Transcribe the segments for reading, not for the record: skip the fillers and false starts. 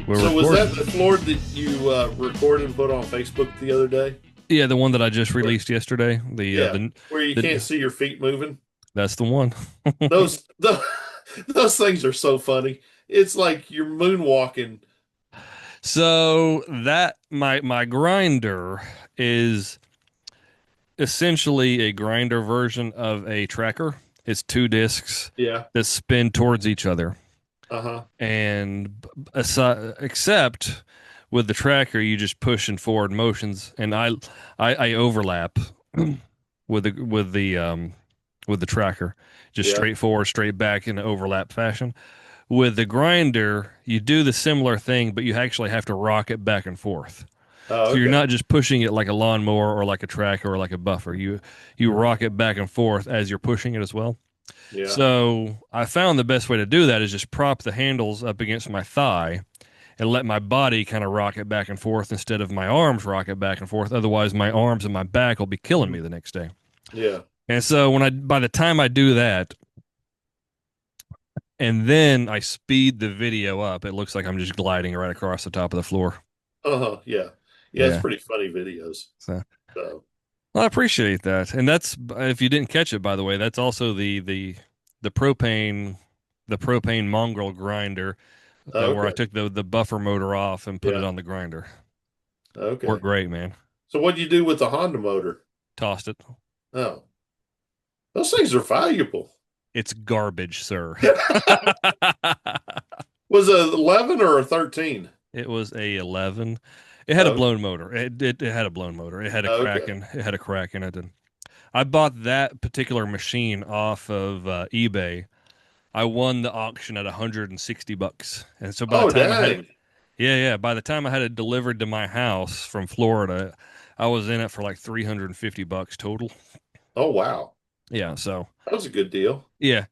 We're So was recording. that the floor that you recorded and put on Facebook the other day? Yeah, the one that I just Where, released yesterday. yeah, where you can't The see your feet moving. that's the one. Those things are so funny. It's like you're moonwalking. So that my grinder is essentially a grinder version of a tracker. It's two discs Yeah. that spin towards each other, Uh-huh. and except with the tracker, you just push in forward motions, and I overlap with the tracker, just Yeah. straight forward, straight back in an overlap fashion. With the grinder, you do the similar thing, but you actually have to rock it back and forth. Oh, So you're okay. not just pushing it like a lawnmower or like a tracker or like a buffer. You rock it back and forth as you're pushing it as well. Yeah. So I found the best way to do that is just prop the handles up against my thigh and let my body kind of rock it back and forth instead of my arms rock it back and forth. Otherwise, my arms and my back will be killing me Mhm. the next day. Yeah. And so by the time I do that, and then I speed the video up, it looks like I'm just gliding right across the top of the floor. Uh-huh. Yeah. Yeah, it's Yeah. pretty funny videos. So So, well, I appreciate that. And that's if you didn't catch it, by the way, that's also the propane the propane mongrel grinder where I okay. took the buffer motor off and put it Yeah. on the grinder. Okay. Worked great, man. So what'd you do with the Honda motor? Tossed it. Oh, those things are valuable. It's garbage, sir. Was it 11 or a 13? It was a 11. It had a Okay. blown motor. It had a blown motor. It had a crack Okay. in it had a crack in it. And I bought that particular machine off of eBay. I won the auction at $160. And so by the Oh, time I had it, dang. yeah, by the time I had it delivered to my house from Florida, I was in it for like $350 total. Oh, wow. Yeah, so That was a good deal. yeah.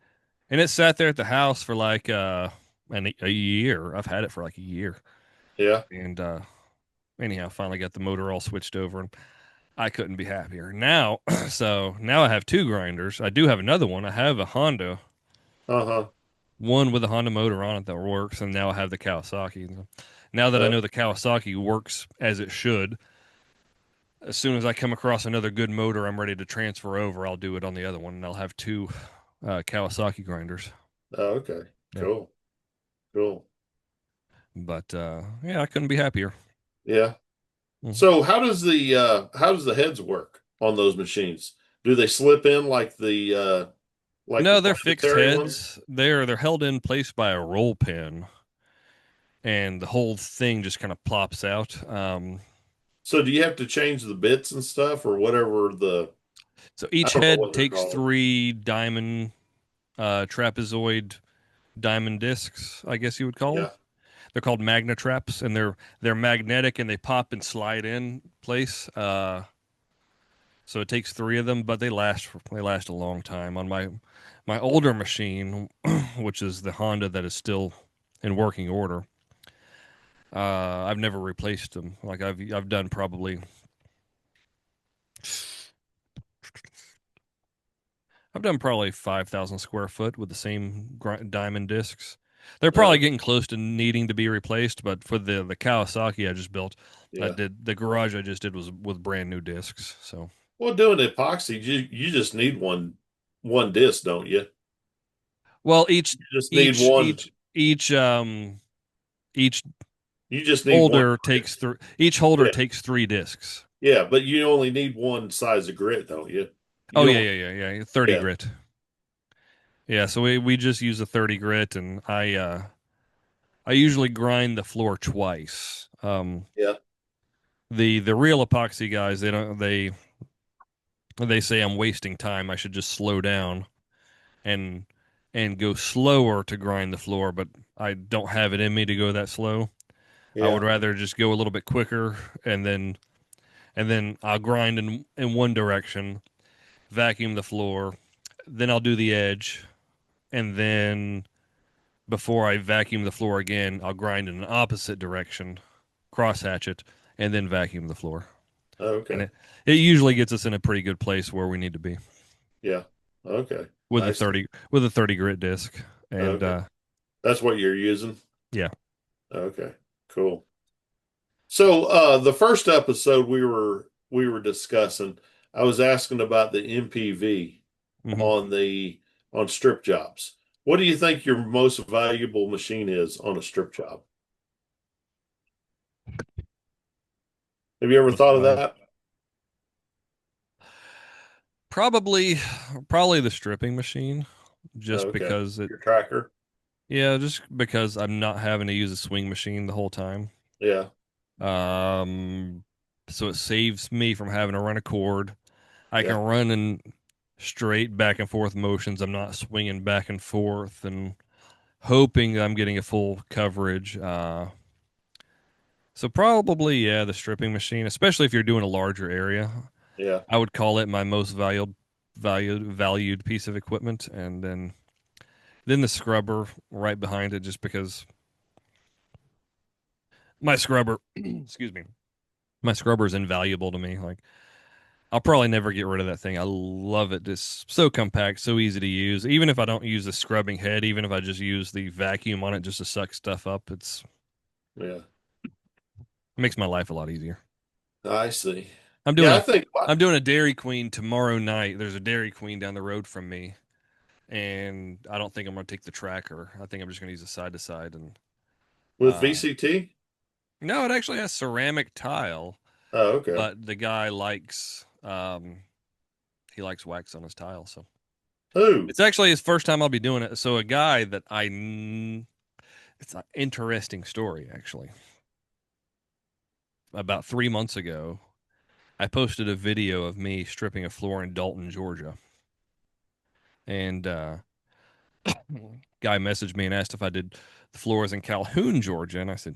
And it sat there at the house for like a year. I've had it for like a year. Yeah. And anyhow, finally got the motor all switched over and I couldn't be happier. Now, so now I have two grinders. I do have another one. I have a Honda, Uh-huh. one with a Honda motor on it that works, and now I have the Kawasaki. Now that I Uh, know the Kawasaki works as it should, as soon as I come across another good motor I'm ready to transfer over, I'll do it on the other one, and I'll have two Kawasaki grinders. okay. Yeah. Cool. Cool. But yeah, I couldn't be happier. Yeah. Mhm. So how does the heads work on those machines? Do they slip in like the No, they're fixed planetary ones? heads. They're held in place by a roll pin, and the whole thing just kind of plops out. So do you have to change the bits and stuff or whatever So I each don't know head what they're takes called. three diamond trapezoid diamond discs, I guess you would call them. Yeah. They're called magna traps, and they're magnetic and they pop and slide in place. So it takes three of them, but they last a long time. On my older machine, which is the Honda that is still in working order, I've never replaced them. Like I've done probably I've done probably 5,000 square foot with the same diamond discs. They're probably Uh, getting close to needing to be replaced, but for the Kawasaki I just built, I yeah. did the garage I just did was with brand new discs. So Well, doing epoxy, you just need one disc, don't you? well, You just need one. each You just need one holder grit. takes three. Each holder Yeah. takes three discs. Yeah, but you only need one size of grit, don't you? Oh You yeah, don't. yeah. 30 Yeah. grit. Yeah, so we just use a 30 grit, and I usually grind the floor twice. Yeah. The real epoxy guys, they say I'm wasting time. I should just slow down and go slower to grind the floor, but I don't have it in me to go that slow. I would Yeah. rather just go a little bit quicker and then I'll grind in one direction, vacuum the floor, then I'll do the edge, and then before I vacuum the floor again, I'll grind in an opposite direction, cross hatch it, and then vacuum the floor. And Okay. it usually gets us in a pretty good place where we need to be Yeah. Okay. with I see. a 30 grit disc. And Okay. That's what you're using. yeah. Okay. Cool. So the first episode we were discussing, I was asking about the MPV Hmm. on the on strip jobs. What do you think your most valuable machine is on a strip job? Have you ever Most thought of valuable. that? Probably, probably the stripping machine, Oh, just okay. because it. Your tracker? Yeah, just because I'm not having to use a swing machine the whole time. Yeah, Um, so it saves me from having to run a cord. I can yeah, run in straight back and forth motions. I'm not swinging back and forth and hoping I'm getting a full coverage. So probably, yeah, the stripping machine, especially if you're doing a larger area. yeah. I would call it my most valued piece of equipment, and then the scrubber right behind it, just because my scrubber, excuse me, my scrubber is invaluable to me. Like I'll probably never get rid of that thing. I love it. It's so compact, so easy to use. Even if I don't use the scrubbing head, even if I just use the vacuum on it just to suck stuff up, Yeah, it makes my life a lot easier. I see. I'm doing Yeah, I a think I'm doing a Dairy Queen tomorrow night. There's a Dairy Queen down the road from me, and I don't think I'm gonna take the tracker. I think I'm just gonna use a side to side and with uh VCT. no, it actually has ceramic tile, Oh, okay. but the guy likes he likes wax on his tile, so Who? it's actually his first time I'll be doing it. So a guy that it's an interesting story actually. About 3 months ago, I posted a video of me stripping a floor in Dalton, Georgia, and guy messaged me and asked if I did the floors in Calhoun, Georgia, and I said,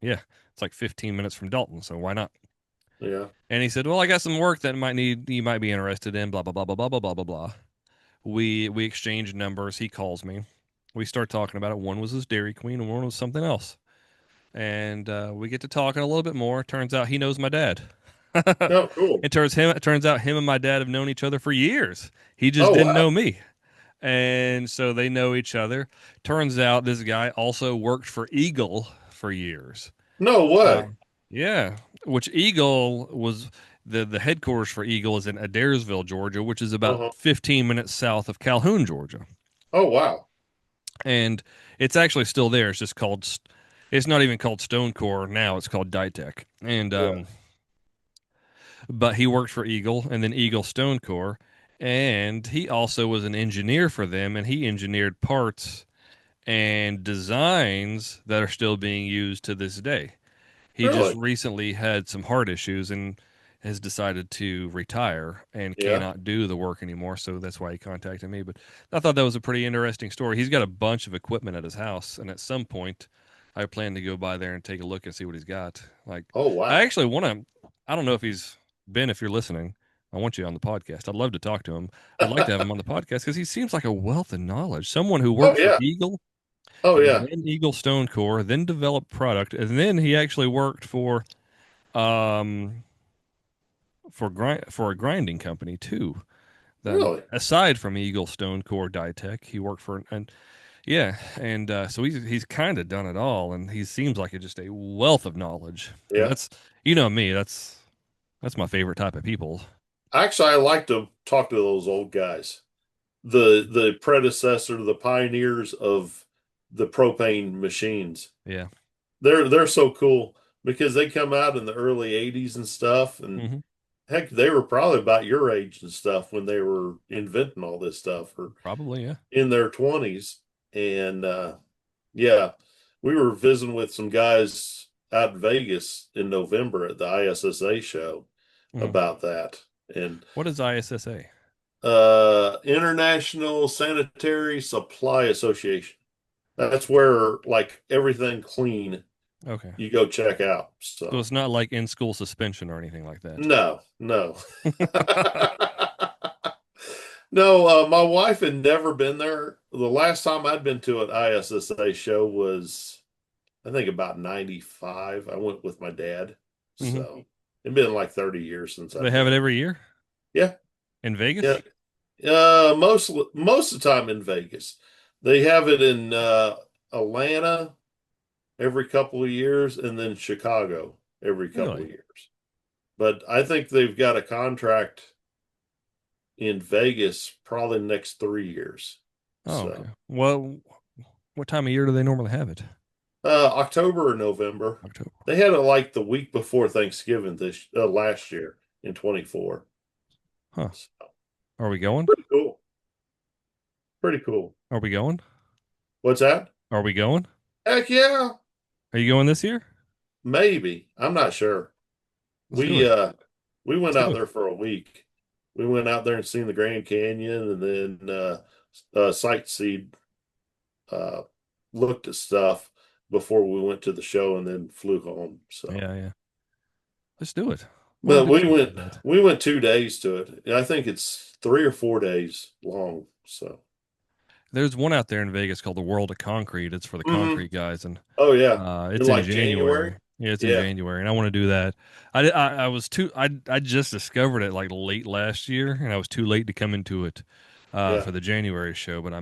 "Yeah, it's like 15 minutes from Dalton, so why not?" Yeah. And he said, "Well, I got some work that you might be interested in." Blah blah blah blah blah blah blah blah blah. We exchanged numbers. He calls me. We start talking about it. One was his Dairy Queen, and one was something else. And we get to talking a little bit more. Turns out he knows my dad. Oh, cool. It turns out him and my dad have known each other for years. He just Oh, didn't wow. know me. And so they know each other. Turns out this guy also worked for Eagle for years. No way. Yeah, which Eagle was the headquarters for Eagle is in Adairsville, Georgia, which is about Uh-huh. 15 minutes south of Calhoun, Georgia. Oh, wow. And it's actually still there. It's just it's not even called Stone Core now. It's called Ditech. And Yeah. but he worked for Eagle and then Eagle Stone Core, and he also was an engineer for them, and he engineered parts and designs that are still being used to this day. He just Really? recently had some heart issues and has decided to retire and Yeah. cannot do the work anymore. So that's why he contacted me. But I thought that was a pretty interesting story. He's got a bunch of equipment at his house, and at some point, I plan to go by there and take a look and see what he's got. Like, Oh, I wow. actually want to. I don't know if he's Ben. If you're listening, I want you on the podcast. I'd love to talk to him. I'd like to have him on the podcast because he seems like a wealth of knowledge. Someone who Oh, worked for yeah. Eagle Oh, and yeah. then Eagle Stone Core, then developed product, and then he actually worked um for a grinding company too. Then Really? aside from Eagle Stone Core Ditech, he worked for and yeah, and so he's kind of done it all, and he seems like just a wealth of knowledge. And Yeah. that's you know me, that's my favorite type of people. Actually, I like to talk to those old guys. The predecessor, the pioneers of the propane machines. Yeah. They're so cool because they come out in the early 80s and stuff, and Hmm. heck, they were probably about your age and stuff when they were inventing all this stuff, or Probably, yeah. in their 20s. And yeah, we were visiting with some guys out in Vegas in November at the ISSA show Hmm. about that. And What is ISSA? International Sanitary Supply Association. That's where like everything clean Okay. you go check out. So So it's not like in school suspension or anything like that. no, no. No, my wife had never been there. The last time I'd been to an ISSA show was, I think, about 95. I went with my dad. Hmm. So it'd been like 30 years since They I'd have it been. every year Yeah, in yeah. Vegas. Most of the time in Vegas. They have it in Atlanta, every couple of years, and then Chicago every couple Really? of years. But I think they've got a contract in Vegas probably the next 3 years. Oh, okay. So Well, what time of year do they normally have it? October or November. October. They had it like the week before Thanksgiving this last year in 24. Huh. So, Are we going? pretty cool. Pretty cool. Are we going? What's that? Are we going? Heck yeah, Are you going this year? maybe. I'm not sure. Let's do We it. uh we went Let's do out it. there for a week. We went out there and seen the Grand Canyon and then sightseed, uh looked at stuff before we went to the show and then flew home. So Yeah, yeah. Let's do it. We'll but do something like that. we went 2 days to it. I think it's 3 or 4 days long. So There's one out there in Vegas called the World of Concrete. It's for the hmm concrete guys, and oh yeah. In it's in like January? January. Yeah, it's in Yeah, January, and I want to do that. I was too. I just discovered it like late last year, and I was too late to come into it yeah. for the January show. But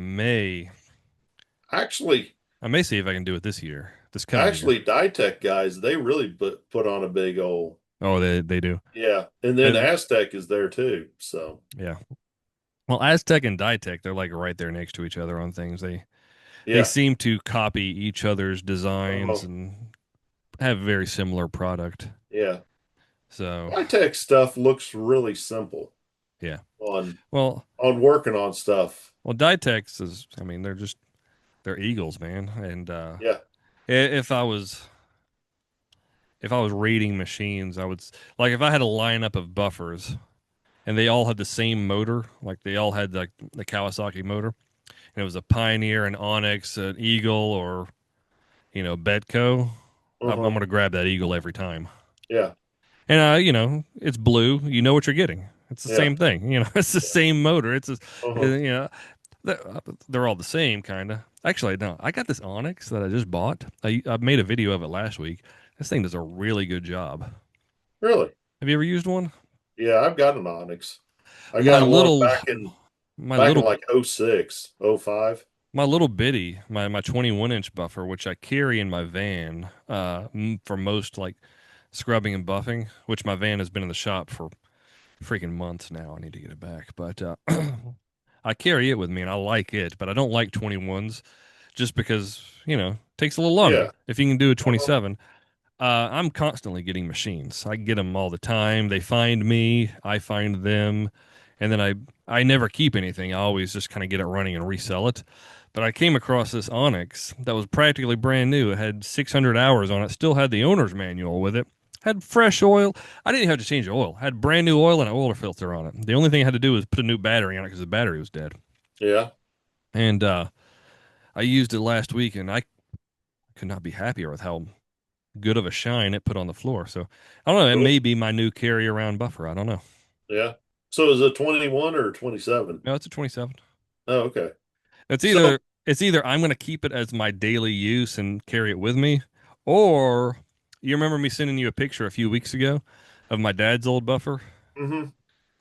Actually, I may see if I can do it this year, this coming year. actually, Ditech guys, they really put on a big old. Oh, they do. Yeah, and then And Aztec is there too. So yeah. Well, Aztec and Ditech, they're like right there next to each other on things. They yeah, seem to copy each other's uh, designs and have very similar product. yeah. So Ditech stuff looks really simple yeah. on Well, working on stuff. Ditech's is. I mean, they're eagles, man. And Yeah. if I was rating machines, I would like if I had a lineup of buffers and they all had the same motor, like they all had the Kawasaki motor, and it was a Pioneer, an Onyx, an Eagle, or Betco. I'm Uh-huh. gonna grab that Eagle every time. Yeah. And it's blue. You know what you're getting. It's the Yeah. same thing. It's the Yeah. same motor. It's just, Uh-huh. you know, they're all the same kind of. Actually, no. I got this Onyx that I just bought. I made a video of it last week. This thing does a really good job. Really? Have you ever used one? Yeah, I've got an Onyx. I My got one little, my back in little, like '06, '05. my little bitty, my 21-inch buffer, which I carry in my van, for most like scrubbing and buffing, which my van has been in the shop for freaking months now. I need to get it back, but I carry it with me and I like it, but I don't like 21s just because, it takes a little longer. Yeah. If you can do a Uh-huh. 27, I'm constantly getting machines. I get them all the time. They find me, I find them, and then I never keep anything. I always just kind of get it running and resell it. But I came across this Onyx that was practically brand new. It had 600 hours on it, still had the owner's manual with it. Had fresh oil. I didn't even have to change the oil. Had brand new oil and an oil filter on it. The only thing I had to do was put a new battery on it because the battery was dead. Yeah. And I used it last week, and I could not be happier with how good of a shine it put on the floor. So I don't know. It Cool. may be my new carry around buffer. I don't know. Yeah. So is it 21 or 27? No, it's a 27. Oh, okay. It's So, either it's either I'm going to keep it as my daily use and carry it with me, or you remember me sending you a picture a few weeks ago of my dad's old buffer. hmm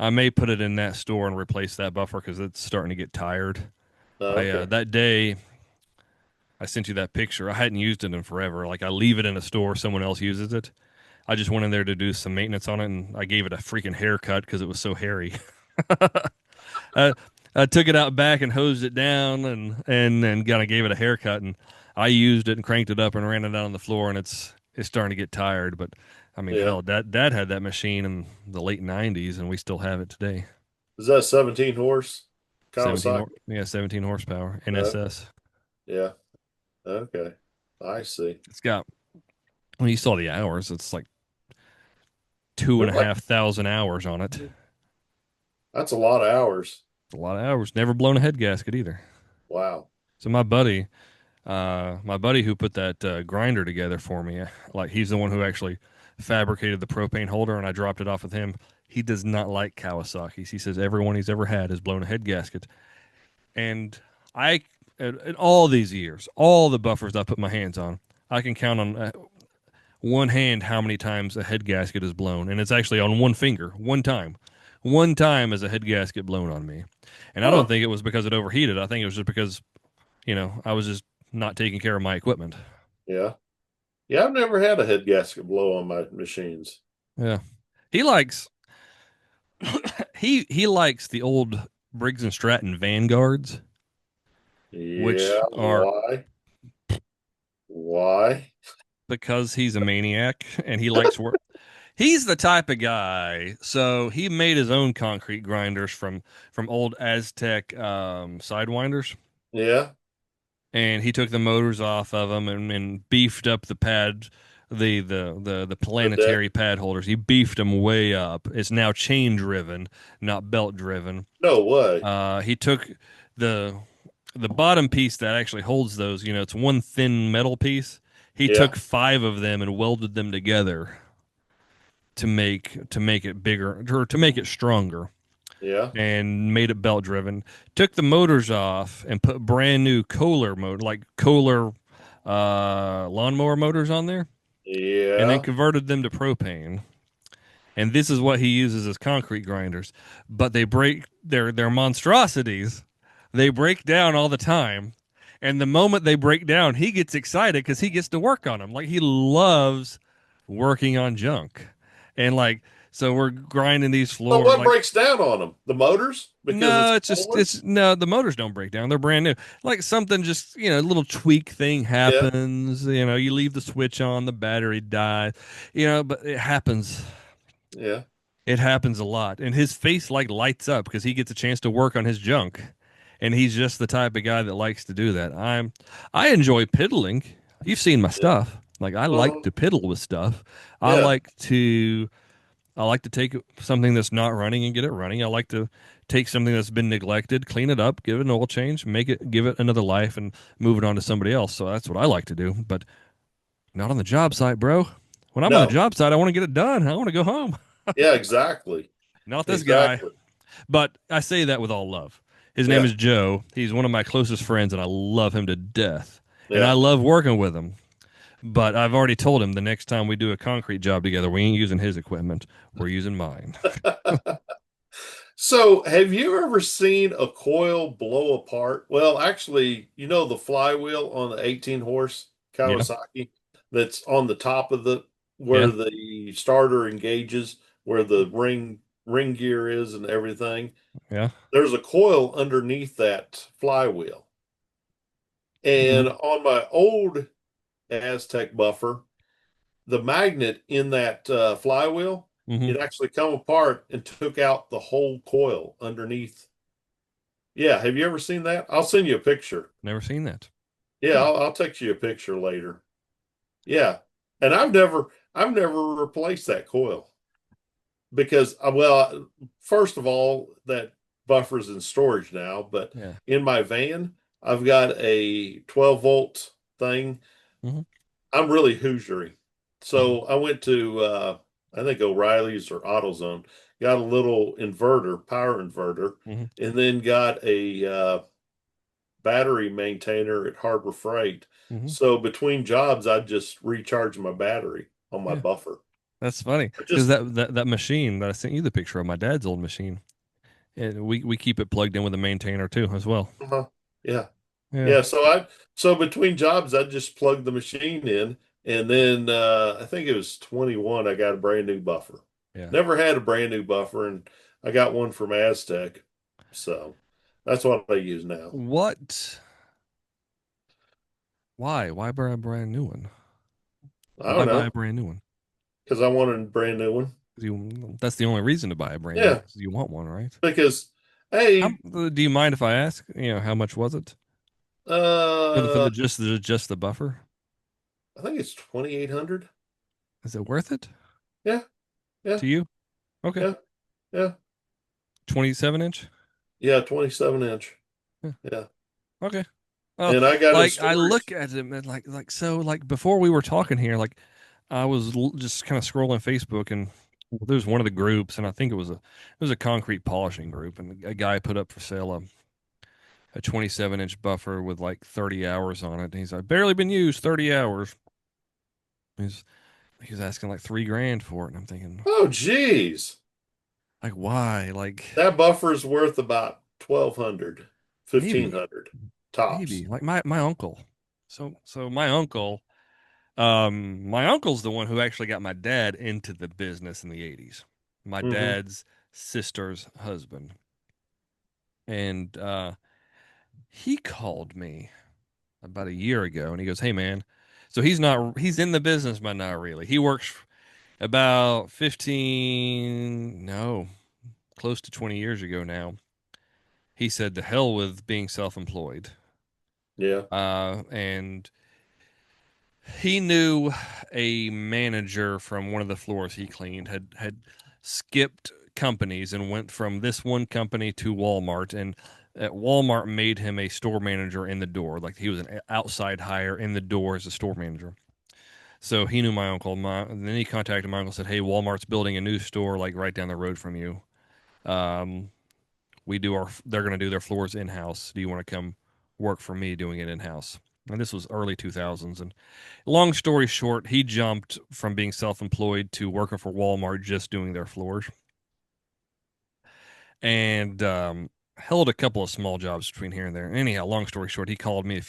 I may put it in that store and replace that buffer because it's starting to get tired. I okay. that day I sent you that picture. I hadn't used it in forever. Like I leave it in a store, someone else uses it. I just went in there to do some maintenance on it, and I gave it a freaking haircut because it was so hairy. I, I took it out back and hosed it down, and kind of gave it a haircut, and I used it and cranked it up and ran it out on the floor, and it's starting to get tired. But I mean, Yeah. hell, Dad had that machine in the late '90s, and we still have it today. Is that 17 horse 17 Kawasaki? yeah, 17 horsepower Okay. NSS. Yeah. Okay. I see. It's got when you saw the hours, it's like two and Look a like half thousand hours on it. that's a lot of hours. It's a lot of hours. Never blown a head gasket either. Wow. So my buddy who put that grinder together for me, like he's the one who actually fabricated the propane holder, and I dropped it off with him. He does not like Kawasaki's. He says everyone he's ever had has blown a head gasket, and I, in all these years, all the buffers I put my hands on, I can count on one hand how many times a head gasket is blown, and it's actually on one finger, one time. One time is a head gasket blown on me. And I don't Huh. think it was because it overheated. I think it was just because, I was just not taking care of my equipment. Yeah. Yeah, I've never had a head gasket blow on my machines. Yeah. He likes he likes the old Briggs and Stratton Vanguards, which Yeah, are why? Why? because he's a maniac and he likes work. He's the type of guy. So he made his own concrete grinders from old Aztec sidewinders, Yeah, and he took the motors off of them and beefed up the pad, the the deck. planetary pad holders. He beefed them way up. It's now chain driven, not belt driven. No way. He took the the bottom piece that actually holds those. It's one thin metal piece. He Yeah, took five of them and welded them together to make it bigger or to make it stronger yeah, and made it belt driven. Took the motors off and put brand new Kohler motor, like Kohler lawnmower motors on there, and then yeah. converted them to propane. And this is what he uses as concrete grinders. But they break their monstrosities. They break down all the time. And the moment they break down, he gets excited because he gets to work on them. Like he loves working on junk. And like so we're grinding these So floors what like breaks down on them? The motors? Because no, it's it's just Kohler? it's no, the motors don't break down. They're brand new. Like something just, a little tweak thing Yeah, happens, you leave the switch on, the battery dies. But it happens. yeah, It happens a lot. And his face like lights up because he gets a chance to work on his junk. And he's just the type of guy that likes to do that. I enjoy piddling. You've seen my yeah. stuff. Like I like Uh-huh. to piddle with stuff. I Yeah, like to I like to take something that's not running and get it running. I like to take something that's been neglected, clean it up, give it an oil change, give it another life, and move it on to somebody else. So that's what I like to do, but not on the job site, bro. When I'm on the no. job site, I want to get it done. I want to go home. Yeah, exactly. Not this guy. Exactly. But I say that with all love. His name Yeah, is Joe. He's one of my closest friends, and I love him to death. And I yeah. love working with him. But I've already told him the next time we do a concrete job together, we ain't using his equipment. We're using mine. So, have you ever seen a coil blow apart? Well, actually, the flywheel on the 18 horse Yeah. Kawasaki that's on the top of the where Yeah. the starter engages, where the ring gear is and everything. Yeah. There's a coil underneath that flywheel. Hmm. And on my old Aztec buffer, the magnet in that flywheel, Hmm. it actually come apart and took out the whole coil underneath. Yeah, have you ever seen that? I'll send you a picture. Never seen that. Yeah, Hmm. I'll text you a picture later. Yeah, and I've never replaced that coil because well, first of all, that buffer's in storage now, but Yeah. in my van, I've got a 12-volt thing. Hmm. I'm really Hoosiery. Hmm. So I went to I think O'Reilly's or AutoZone, got a little inverter, power inverter, Hmm. and then got a battery maintainer at Harbor Freight. Hmm. So between jobs, I just recharge my battery on my Yeah. buffer. That's funny I because just that machine that I sent you the picture of, my dad's old machine, and we keep it plugged in with a maintainer too as well. uh yeah. Yeah. Yeah, so between jobs I just plugged the machine in and then I think it was 21 I got a brand new buffer. Yeah. Never had a brand new buffer and I got one from Aztec. So that's what I use now. What? Why? Why buy a brand new one? I Why don't buy a know brand new one? because I wanted a brand new one. That's the only reason to buy a brand new one Yeah, because you want one, right? because How, hey, do you mind if I ask? How much was it for uh just the buffer? I think it's 2800. Is it worth it Yeah, yeah, to you? Okay, yeah, yeah. 27 inch. Yeah, 27 inch. Yeah. Yeah. Okay. Well, And I got in like I storage. look at it and so like before we were talking here, like I was just kind of scrolling Facebook and there's one of the groups and I think it was a concrete polishing group and a guy put up for sale a 27-inch buffer with like 30 hours on it. And he's like barely been used 30 hours. He's he was asking like 3 grand for it and I'm thinking Oh, geez. like why? Like That buffer is worth about 1200, maybe 1500 tops. maybe like my uncle. So my uncle My uncle's the one who actually got my dad into the business in the 80s. My Hmm. dad's sister's husband. And he called me about a year ago and he goes, "Hey man." So he's in the business, but not really. He works about 15, no, close to 20 years ago now. He said to hell with being self-employed. Yeah. And he knew a manager from one of the floors he cleaned had skipped companies and went from this one company to Walmart, and at Walmart made him a store manager in the door, like he was an outside hire in the door as a store manager. So he knew my uncle. And then he contacted my uncle and said, "Hey, Walmart's building a new store like right down the road from you. Um, they're going to do their floors in house. Do you want to come work for me doing it in house?" And this was early 2000s. And long story short, he jumped from being self-employed to working for Walmart, just doing their floors, and held a couple of small jobs between here and there. Anyhow, long story short, he called me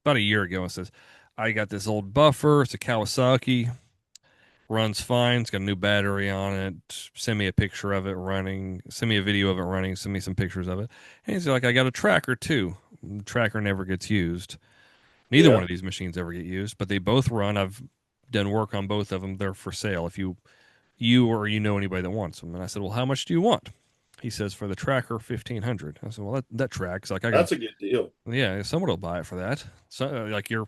about a year ago and says, "I got this old buffer. It's a Kawasaki, runs fine. It's got a new battery on it. Send me a picture of it running. Send me a video of it running. Send me some pictures of it." And he's like, "I got a tracker too. The tracker never gets used. Neither one Yeah. of these machines ever get used, but they both run. I've done work on both of them. They're for sale if you or you know anybody that wants them." And I said, "Well, how much do you want?" He says, "For the tracker, 1,500." I said, "Well, that tracks. Like I can, That's a good deal. yeah, someone will buy it for that." So like you're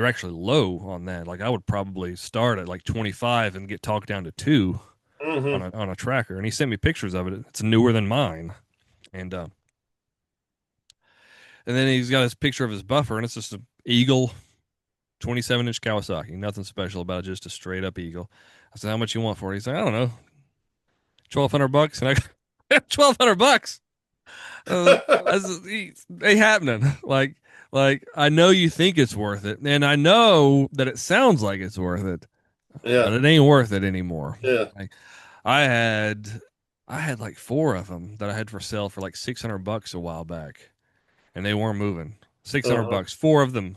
actually low on that. Like I would probably start at like 25 and get talked down to two Hmm. on a tracker. And he sent me pictures of it. It's newer than mine. And and then he's got his picture of his buffer, and it's just an Eagle 27-inch Kawasaki. Nothing special about it, just a straight up Eagle. I said, "How much you want for it?" He's like, "I don't know, $1,200." And I, $1,200. Ain't happening. Like I know you think it's worth it, and I know that it sounds like it's worth it, but Yeah. it ain't worth it anymore. Yeah. Like I had, I had like four of them that I had for sale for like $600 a while back, and they weren't moving. Six hundred Uh-huh. bucks, four of them,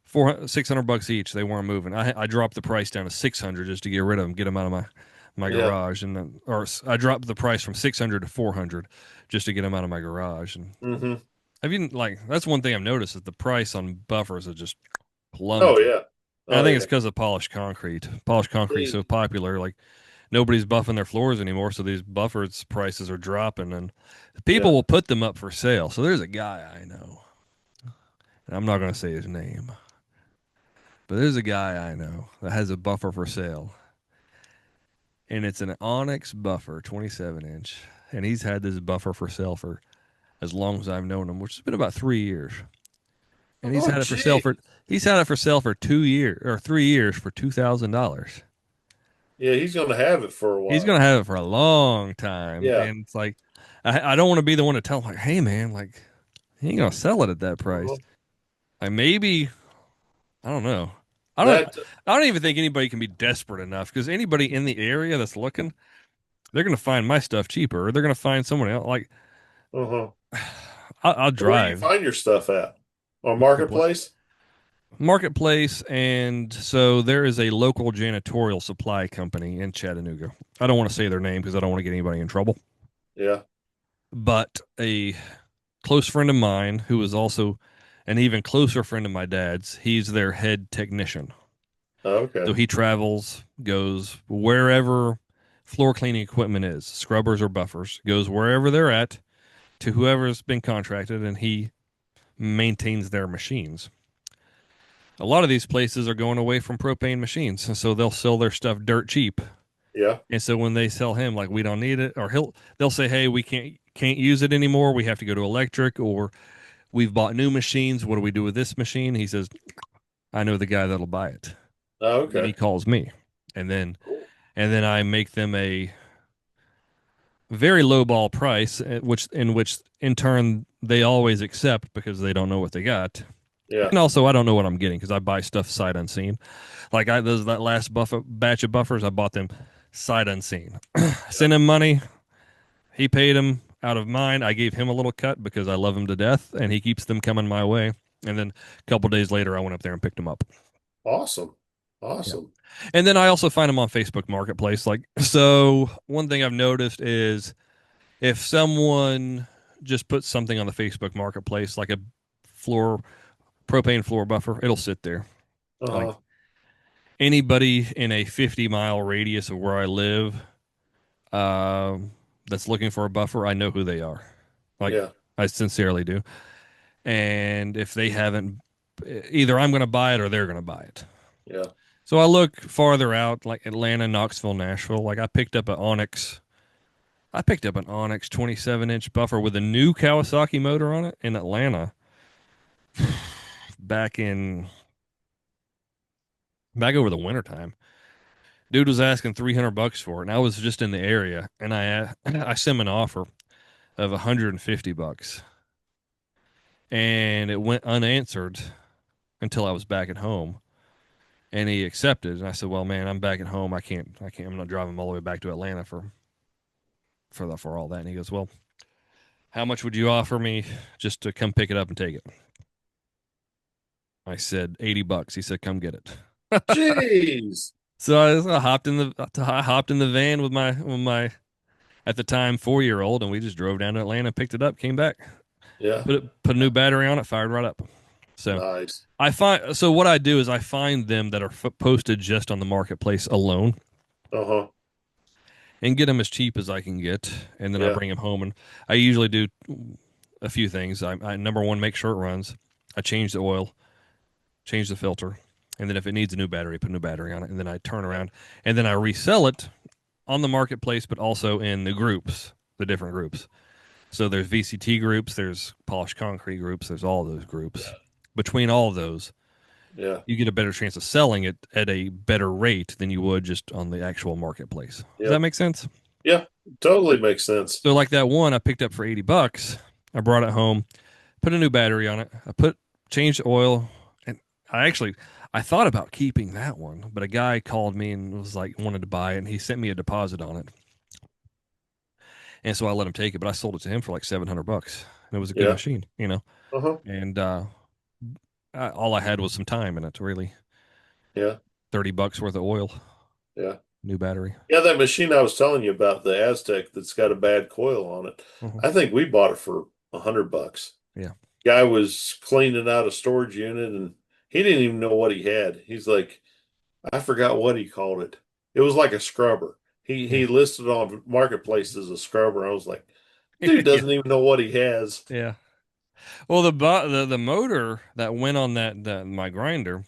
four $600 each. They weren't moving. I dropped the price down to 600 just to get rid of them, get them out of my Yeah. garage, and then, or I dropped the price from 600 to 400 just to get them out of my garage. And Hmm. have you like that's one thing I've noticed is the price on buffers has just Oh plummeted. yeah. And I Oh think it's yeah. because of polished concrete. Polished concrete is so See, popular, like nobody's buffing their floors anymore, so these buffers prices are dropping, and people yeah. will put them up for sale. So there's a guy I know, and I'm not going to say his name, but there's a guy I know that has a buffer for sale, and it's an Onyx buffer, 27-inch, and he's had this buffer for sale for as long as I've known him, which has been about 3 years. And Oh gee. he's had it for sale for 2 years or 3 years for $2,000. Yeah, he's gonna have it for a He's while. gonna have it for a long time, Yeah. and it's like I don't want to be the one to tell him like, "Hey man, like he ain't gonna sell it at that price." Uh-huh. Like maybe I don't know. I don't That. I don't even think anybody can be desperate enough because anybody in the area that's looking, they're gonna find my stuff cheaper, or they're gonna find someone else. Like Uh-huh. I'll Where do you drive find your stuff at? On marketplace. Marketplace? Marketplace, and so there is a local janitorial supply company in Chattanooga. I don't want to say their name because I don't want to get anybody in trouble. Yeah. But a close friend of mine, who is also an even closer friend of my dad's, he's their head technician. So Okay. he travels, goes wherever floor cleaning equipment is, scrubbers or buffers, goes wherever they're at to whoever's been contracted, and he maintains their machines. A lot of these places are going away from propane machines, and so they'll sell their stuff dirt cheap. Yeah. And so when they sell him like we don't need it, or they'll say, "Hey, we can't use it anymore. We have to go to electric, or we've bought new machines. What do we do with this machine?" He says, "I know the guy that'll buy it." And then he Okay. calls me, and then Cool. I make them a very low ball price, which in turn they always accept because they don't know what they got. Yeah. And also, I don't know what I'm getting because I buy stuff sight unseen. Like that last batch of buffers, I bought them sight unseen. I Yeah. sent him money. He paid him out of mine. I gave him a little cut because I love him to death, and he keeps them coming my way. And then a couple days later, I went up there and picked them up. Awesome. Yeah. Awesome. And then I also find them on Facebook Marketplace. Like, so one thing I've noticed is if someone just puts something on the Facebook Marketplace, like a floor propane floor buffer, it'll sit there. Like Uh-huh. anybody in a 50-mile radius of where I live, that's looking for a buffer, I know who they are. Like Yeah. I sincerely do. And if they haven't, either I'm going to buy it or they're going to buy it. Yeah. So I look farther out, like Atlanta, Knoxville, Nashville. Like I picked up an Onyx. I picked up an Onyx 27-inch buffer with a new Kawasaki motor on it in Atlanta back in back over the wintertime. Dude was asking $300 for it, and I was just in the area, and I sent him an offer of $150, and it went unanswered until I was back at home, and he accepted. And I said, "Well, man, I'm back at home. I can't. I'm not driving all the way back to Atlanta for all that." And he goes, "Well, how much would you offer me just to come pick it up and take it?" I said, $80. He said, "Come get it." Jeez. So I hopped in the van with my at the time 4-year old, and we just drove down to Atlanta, picked it up, came back, Yeah. put a new battery on it, fired right up. So Nice. what I do is I find them that are posted just on the marketplace alone Uh-huh. and get them as cheap as I can get, and then I Yeah. bring them home. And I usually do a few things. I number one, make sure it runs. I change the oil, change the filter, and then if it needs a new battery, put a new battery on it, and then I turn Yeah. around and then I resell it on the marketplace, but also in the groups, the different groups. So there's VCT groups, there's polished concrete groups, there's all those groups. Yeah. Between all of those, Yeah. you get a better chance of selling it at a better rate than you would just on the actual marketplace. Does that Yep. make sense? Yeah. Totally makes sense. So like that one I picked up for $80, I brought it home, put a new battery on it, changed the oil, and I thought about keeping that one, but a guy called me and was like wanted to buy it, and he sent me a deposit on it. And so I let him take it, but I sold it to him for like $700. And it was a good Yeah. machine. Uh-huh. And all I had was some time in it, really. Yeah. $30 worth of oil, Yeah. new battery. Yeah, that machine I was telling you about, the Aztec that's got a bad coil on it. Mhm. I think we bought it for $100. Yeah. Guy was cleaning out a storage unit and he didn't even know what he had. He's like, I forgot what he called it. It was like a scrubber. He Yeah. he listed on Marketplace as a scrubber. I was like, dude Yeah. doesn't even know what he has. Yeah. Well, the motor that went on that my grinder,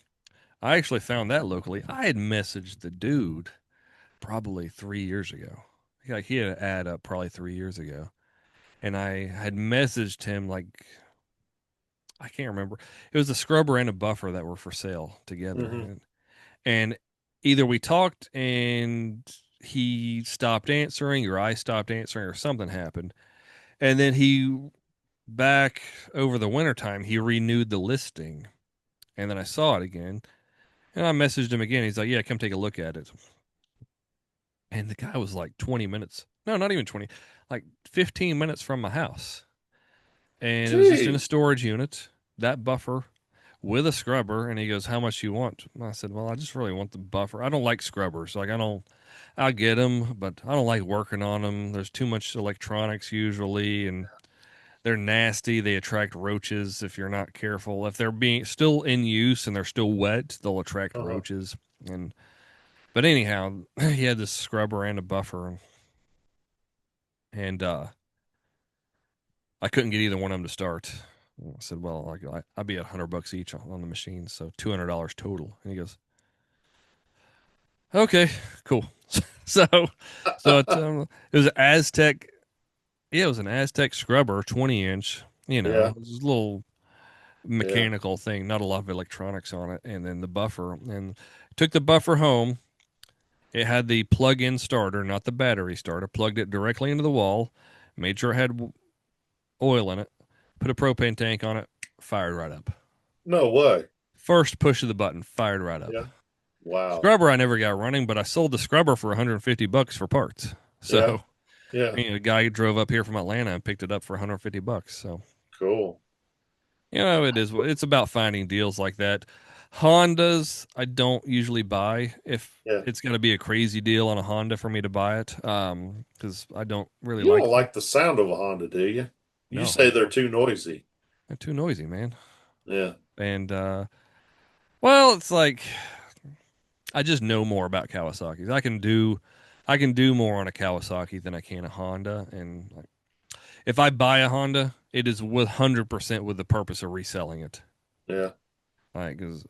I actually found that locally. I had messaged the dude probably 3 years ago. Like he had an ad up probably 3 years ago, and I had messaged him like I can't remember. It was a scrubber and a buffer that were for sale together, Hmm. and either we talked and he stopped answering, or I stopped answering, or something happened, and then he back over the wintertime he renewed the listing, and then I saw it again, and I messaged him again. He's like, "Yeah, come take a look at it." And the guy was like 20 minutes, no, not even 20, like 15 minutes from my house, and it was just in a Jeez. storage unit. That buffer with a scrubber, and he goes, "How much you want?" I said, "Well, I just really want the buffer. I don't like scrubbers. Like I'll get them, but I don't like working on them. There's too much electronics usually, and they're nasty. They attract roaches if you're not careful. If they're being still in use and they're still wet, they'll attract Uh-huh. roaches." And but anyhow, he had this scrubber and a buffer, and I couldn't get either one of them to start. I said, "Well, I'd be at $100 each on the machine, so $200 total." And he goes, "Okay, cool." So, it was an Aztec. Yeah, it was an Aztec scrubber, 20-inch. Yeah. It was a little Yeah. mechanical thing, not a lot of electronics on it. And then the buffer, and took the buffer home. It had the plug-in starter, not the battery starter. Plugged it directly into the wall. Made sure it had oil in it. Put a propane tank on it. Fired right up. No way. First push of the button, fired right up. Yeah. Wow. Scrubber I never got running, but I sold the scrubber for $150 for parts. Yeah. So, Yeah. a guy drove up here from Atlanta and picked it up for $150. So, Cool. it's about finding deals like that. Hondas, I don't usually buy if Yeah. it's going to be a crazy deal on a Honda for me to buy it. Because I don't really You like don't like the sound of a Honda, do you? You no, say they're too noisy. they're too noisy, man. Yeah. And well, it's like I just know more about Kawasaki's. I can do more on a Kawasaki than I can a Honda. And like, if I buy a Honda, it is 100% with the purpose of reselling it. Yeah. Like, 'cause,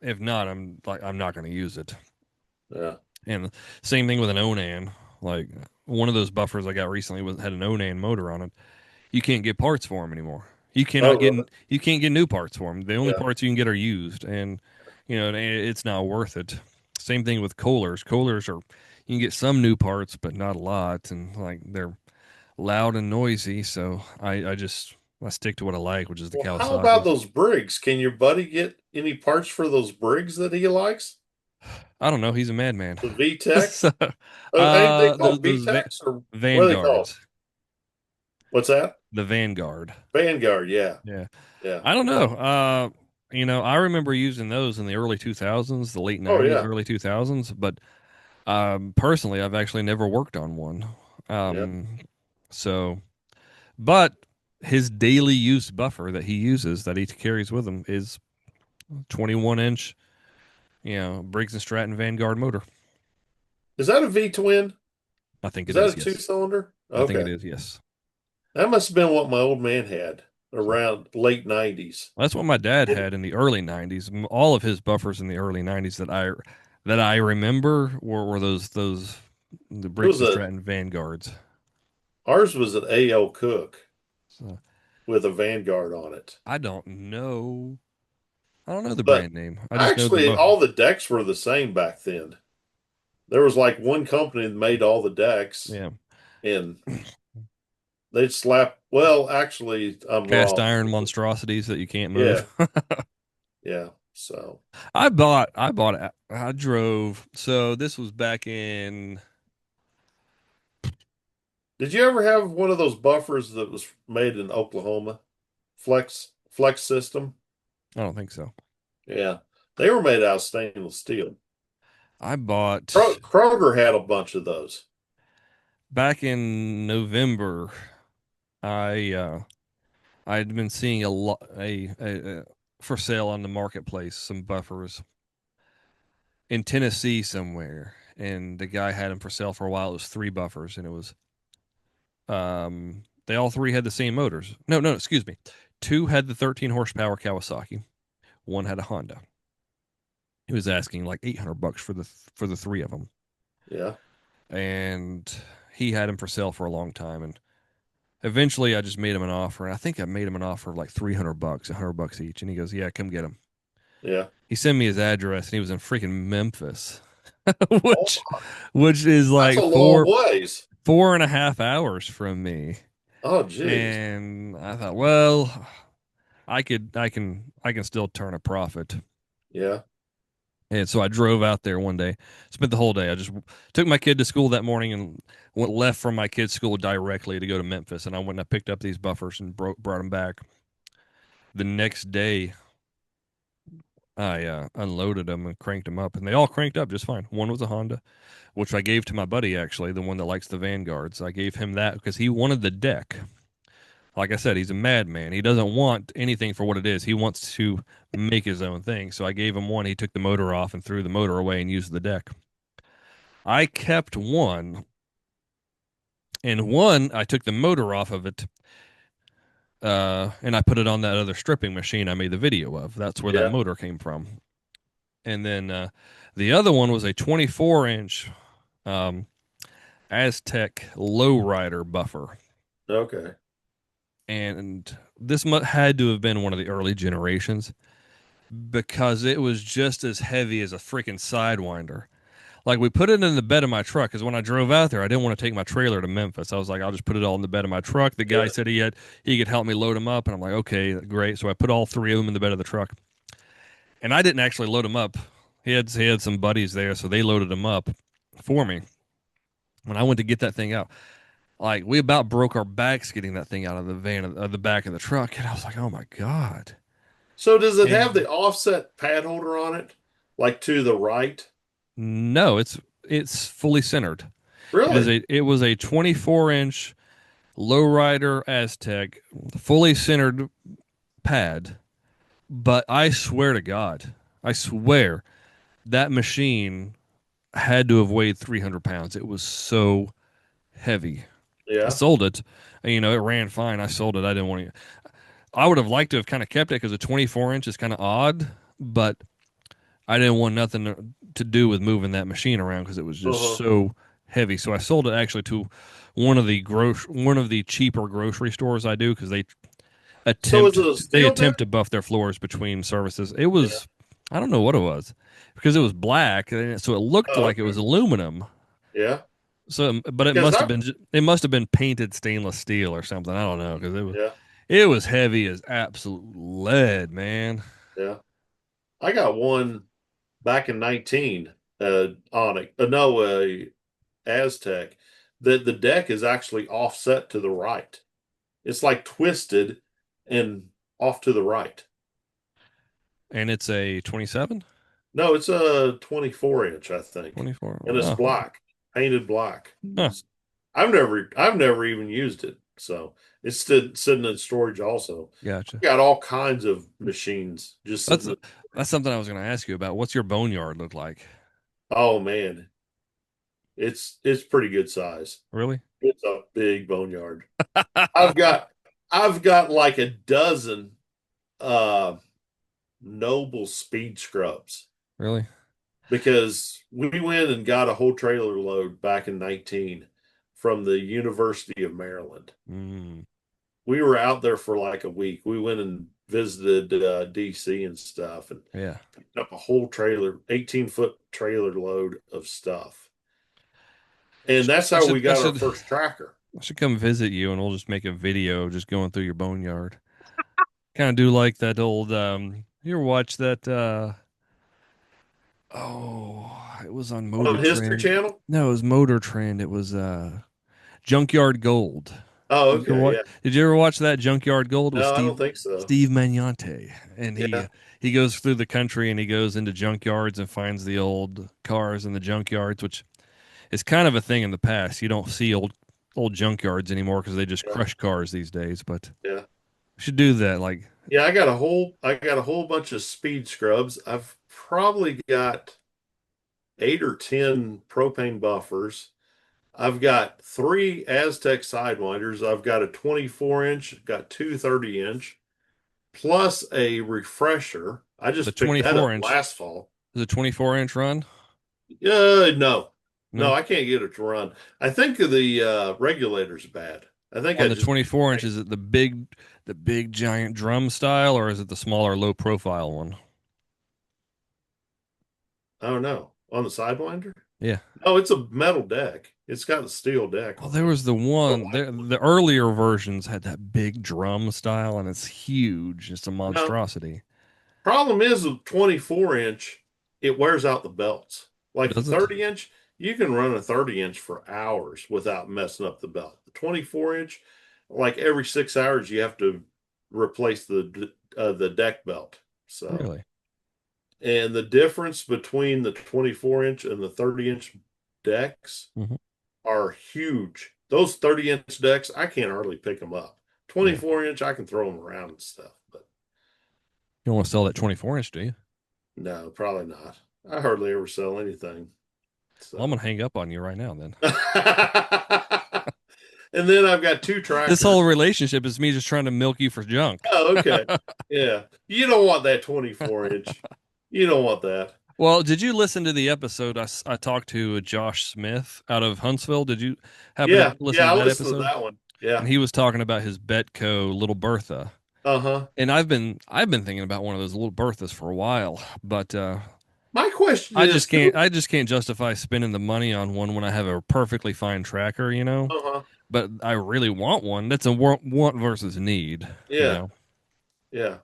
if not, I'm not going to use it. Yeah. And same thing with an Onan. Like one of those buffers I got recently had an Onan motor on it. You can't get parts for them anymore. Oh, really? You can't get new parts for them. The only Yeah. parts you can get are used, and it's not worth it. Same thing with Kohlers. Kohlers are you can get some new parts, but not a lot, and like they're loud and noisy. So I stick to what I like, which is the Well, how about Kawasaki's. those Briggs? Can your buddy get any parts for those Briggs that he likes? I don't know. He's a madman. The VTEC? So, Ain't they those called VTECs or what are they called? Vanguards, What's that? the Vanguard. Vanguard. Yeah. Yeah. Yeah. I don't know. I remember using those in the early 2000s, the late Oh, 90s, yeah. early 2000s, but personally, I've actually never worked on one. Yeah. Um, so, but his daily use buffer that he uses, that he carries with him, is 21 inch, Briggs and Stratton Vanguard motor. Is that a V twin? I think Is it that a is, two yes. cylinder? I think it Okay. is, yes. That must have been what my old man had So around late 90s. that's what my dad had in the early 90s. All of his buffers in the early 90s that I remember were those the It Briggs was and a Stratton Vanguards. Ours was an AL Cook So with a Vanguard on it. I don't know. I don't know the But brand name. I just know the actually, mo. all the decks were the same back then. There was like one company that made all the decks, Yeah, and they'd slap. Well, actually, I'm cast wrong. iron monstrosities that you can't Yeah, move. yeah. So, I drove. So this was back in. did you ever have one of those buffers that was made in Oklahoma? Flex system? I don't think so. Yeah, they were made out of stainless steel. I bought Kroger had a bunch of those. back in November. I I'd been seeing a lot a for sale on the marketplace some buffers in Tennessee somewhere, and the guy had them for sale for a while. It was three buffers, and it was they all three had the same motors. No, excuse me. Two had the 13 horsepower Kawasaki. One had a Honda. He was asking like $800 for the three of them, Yeah, and he had them for sale for a long time. And eventually, I just made him an offer, and I think I made him an offer of like $300, $100 each. And he goes, "Yeah, come get them." yeah. He sent me his address, and he was in freaking Memphis, Oh, which which is that's a like long ways. 4.5 hours from me. Oh, geez. And I thought, well, I can still turn a profit. Yeah, And so I drove out there one day, spent the whole day. I just took my kid to school that morning and went left from my kid's school directly to go to Memphis. And I went and I picked up these buffers and brought them back. The next day, I unloaded them and cranked them up, and they all cranked up just fine. One was a Honda, which I gave to my buddy actually, the one that likes the Vanguards. I gave him that because he wanted the deck. Like I said, he's a madman. He doesn't want anything for what it is. He wants to make his own thing. So I gave him one. He took the motor off and threw the motor away and used the deck. I kept one, and one I took the motor off of it, and I put it on that other stripping machine I made the video of. That's where that yeah. motor came from. And then the other one was a 24-inch um, Aztec lowrider buffer, Okay. and this had to have been one of the early generations because it was just as heavy as a freaking sidewinder. Like we put it in the bed of my truck because when I drove out there, I didn't want to take my trailer to Memphis. I was like, I'll just put it all in the bed of my truck. The guy Yeah, said he could help me load them up, and I'm like, okay, great. So I put all three of them in the bed of the truck, and I didn't actually load them up. He had some buddies there, so they loaded them up for me. When I went to get that thing out, like we about broke our backs getting that thing out of the van, of the back of the truck, and I was like, oh my god. So does it have And the offset pad holder on it, like to the right? no, it's fully centered. Really? It was a 24-inch lowrider Aztec, fully centered pad. But I swear to God, I swear that machine had to have weighed 300 pounds. It was so heavy. I Yeah. sold it. You know, it ran fine. I sold it. I didn't want to. I would have liked to have kind of kept it because a 24-inch is kind of odd, but I didn't want nothing to do with moving that machine around because it was just Uh-huh. so heavy. So I sold it actually to one of the cheaper grocery stores I do because So is it a they steel deck? attempt to buff their floors between services. It Yeah. was I don't know what it was because it was black, so it looked Oh, like it was okay. aluminum. Yeah. So, but Because I, it must have been painted stainless steel or something. I don't know because yeah, it was heavy as absolute lead, man. yeah. I got one back in 19 on it. No, Aztec. The deck is actually offset to the right. It's like twisted and off to the right. And it's a 27, No, it's a 24 inch, I think. 24. And it's Oh, black, painted black. huh, I've never even used it. So it's still sitting in storage also. gotcha. Got all kinds of machines just That's sitting in. that's something I was going to ask you about. What's your boneyard look like? Oh man, it's pretty good size. Really? It's a big boneyard. I've got I've got like a dozen uh noble speed scrubs Really? because we went and got a whole trailer load back in 19 from the University of Maryland. Mm, We were out there for like a week. We went and visited DC and stuff and yeah. picked up a whole trailer, 18-foot trailer load of stuff. And that's I how we should I got our should first tracker. I should come visit you and we'll just make a video of just going through your boneyard. Kind of do like that old you ever watch that it was on On Motor History Trend. Channel? No, it was Motor Trend. It was Junkyard Gold. Oh, okay, yeah. Did you ever watch that Junkyard Gold with No, I don't think so. Steve Magnante? And Yeah, he goes through the country and he goes into junkyards and finds the old cars in the junkyards, which is kind of a thing in the past. You don't see old junkyards anymore because they just yeah, crush cars these days. But yeah. we should do that. Like Yeah, I got a whole bunch of speed scrubs. I've probably got 8 or 10 propane buffers. I've got 3 Aztec sidewinders. I've got a 24 inch, got two 30-inch, plus a refresher. I the just picked that 24 up inch, last fall. the 24-inch run. No, no, No, I can't get it to run. I think the regulator's bad. I think on I the just 24 inch, is it the big giant drum style, or is it the smaller low profile one? I don't know. On the sidewinder? Yeah. No, it's a metal deck. It's got a steel deck Well, on there it. was the one there. The earlier versions had that big drum style, and it's huge. It's a No, monstrosity. problem is with 24 inch, it wears out the belts. Like the Does it? 30 inch, you can run a 30 inch for hours without messing up the belt. The 24 inch, like every 6 hours, you have to replace the deck belt. So, Really? and the difference between the 24 inch and the 30-inch decks Hmm. are huge. Those 30-inch decks, I can't hardly pick them up. Yeah. 24 inch, I can throw them around and stuff, but You don't want to sell that 24-inch, do you? no, probably not. I hardly ever sell anything. Well, I'm So, gonna hang up on you right now. Then and then I've got two this whole trackers. relationship is me just trying to milk you for junk. Oh, okay. Yeah. You don't want that 24 inch. You don't want that. Well, did you listen to the episode I talked to Josh Smith out of Huntsville? Did you happen to Yeah. listen Yeah. to I that listened to episode? that one. Yeah. And he was talking about his Betco Little Bertha. Uh-huh. And I've been thinking about one of those Little Berthas for a while, but My question is who? I just can't justify spending the money on one when I have a perfectly fine tracker, you know. Uh-huh. But I really want one. That's a want versus need, you Yeah. know. Yeah.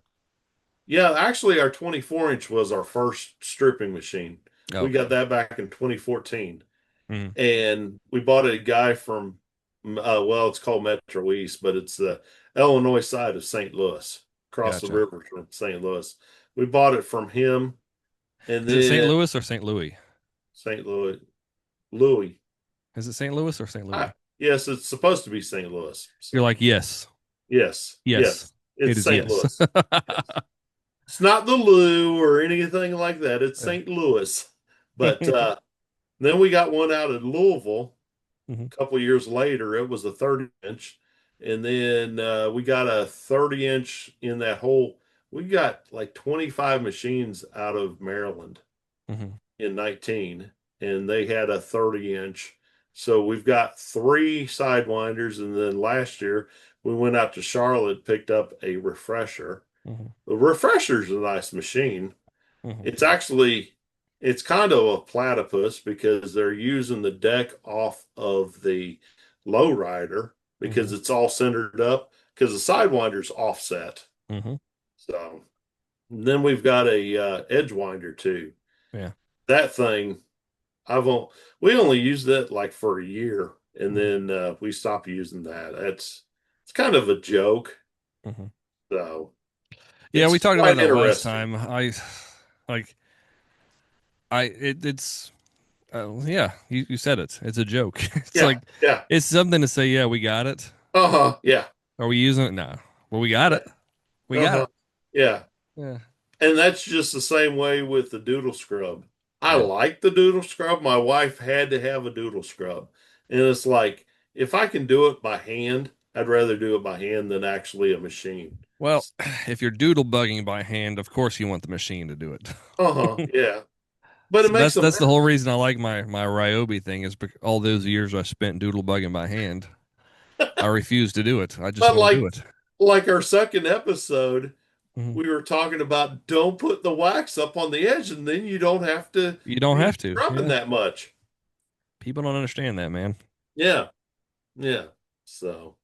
Yeah. Actually, our 24 inch was our first stripping machine. We got Okay. that back in 2014. Mm. And we bought a guy from, well, it's called Metro East, but it's the Illinois side of St. Louis. across the Gotcha. river from St. Louis. We bought it from him, and Is it St. then Louis or St. Louis? St. Louis, Louis. Is it St. Louis or St. Louis? Yes, it's supposed to be St. Louis. You're So like, yes, yes, yes, yes, it it's is St. yes. Louis. Yes. It's not the Lou or anything like that. It's Yeah. St. Louis. But then we got one out of Louisville Mhm, a couple of years later. It was a 30 inch. And then we got a 30 inch in that whole. We got like 25 machines out of Maryland mhm, in 19, and they had a 30 inch. So we've got three sidewinders. And then last year we went out to Charlotte, picked up a refresher. mhm, The refresher's a nice machine. mhm, It's actually it's kind of a platypus because they're using the deck off of the lowrider because mhm, it's all centered up because the sidewinder's offset. mhm. So then we've got a edge winder too. Yeah. That thing I've on, we only used it like for a year and Mhm, then we stopped using that. It's kind of a joke. mhm. So Yeah, we it's talked about quite that last interesting. time. Like, it's, yeah, you said it. It's a joke. It's Yeah, like, yeah. it's something to say, yeah, we got it. Uh-huh. Yeah. Are we using it? No. Well, we got it. We got Uh-huh. it. Yeah. Yeah. And that's just the same way with the doodle scrub. I Yeah. like the doodle scrub. My wife had to have a doodle scrub. And it's like, if I can do it by hand, I'd rather do it by hand than actually a machine. Well, if you're doodle bugging by hand, of course you want the machine to do it. Uh-huh. Yeah. But it So makes a that's the mess. whole reason I like my Ryobi thing is all those years I spent doodle bugging by hand. I refuse to do it. I just But won't do it. like our second episode, Mhm. we were talking about don't put the wax up on the edge and then you don't have to You don't be have to. scrubbing Yeah. that much. People don't understand that, man. Yeah. Yeah. So,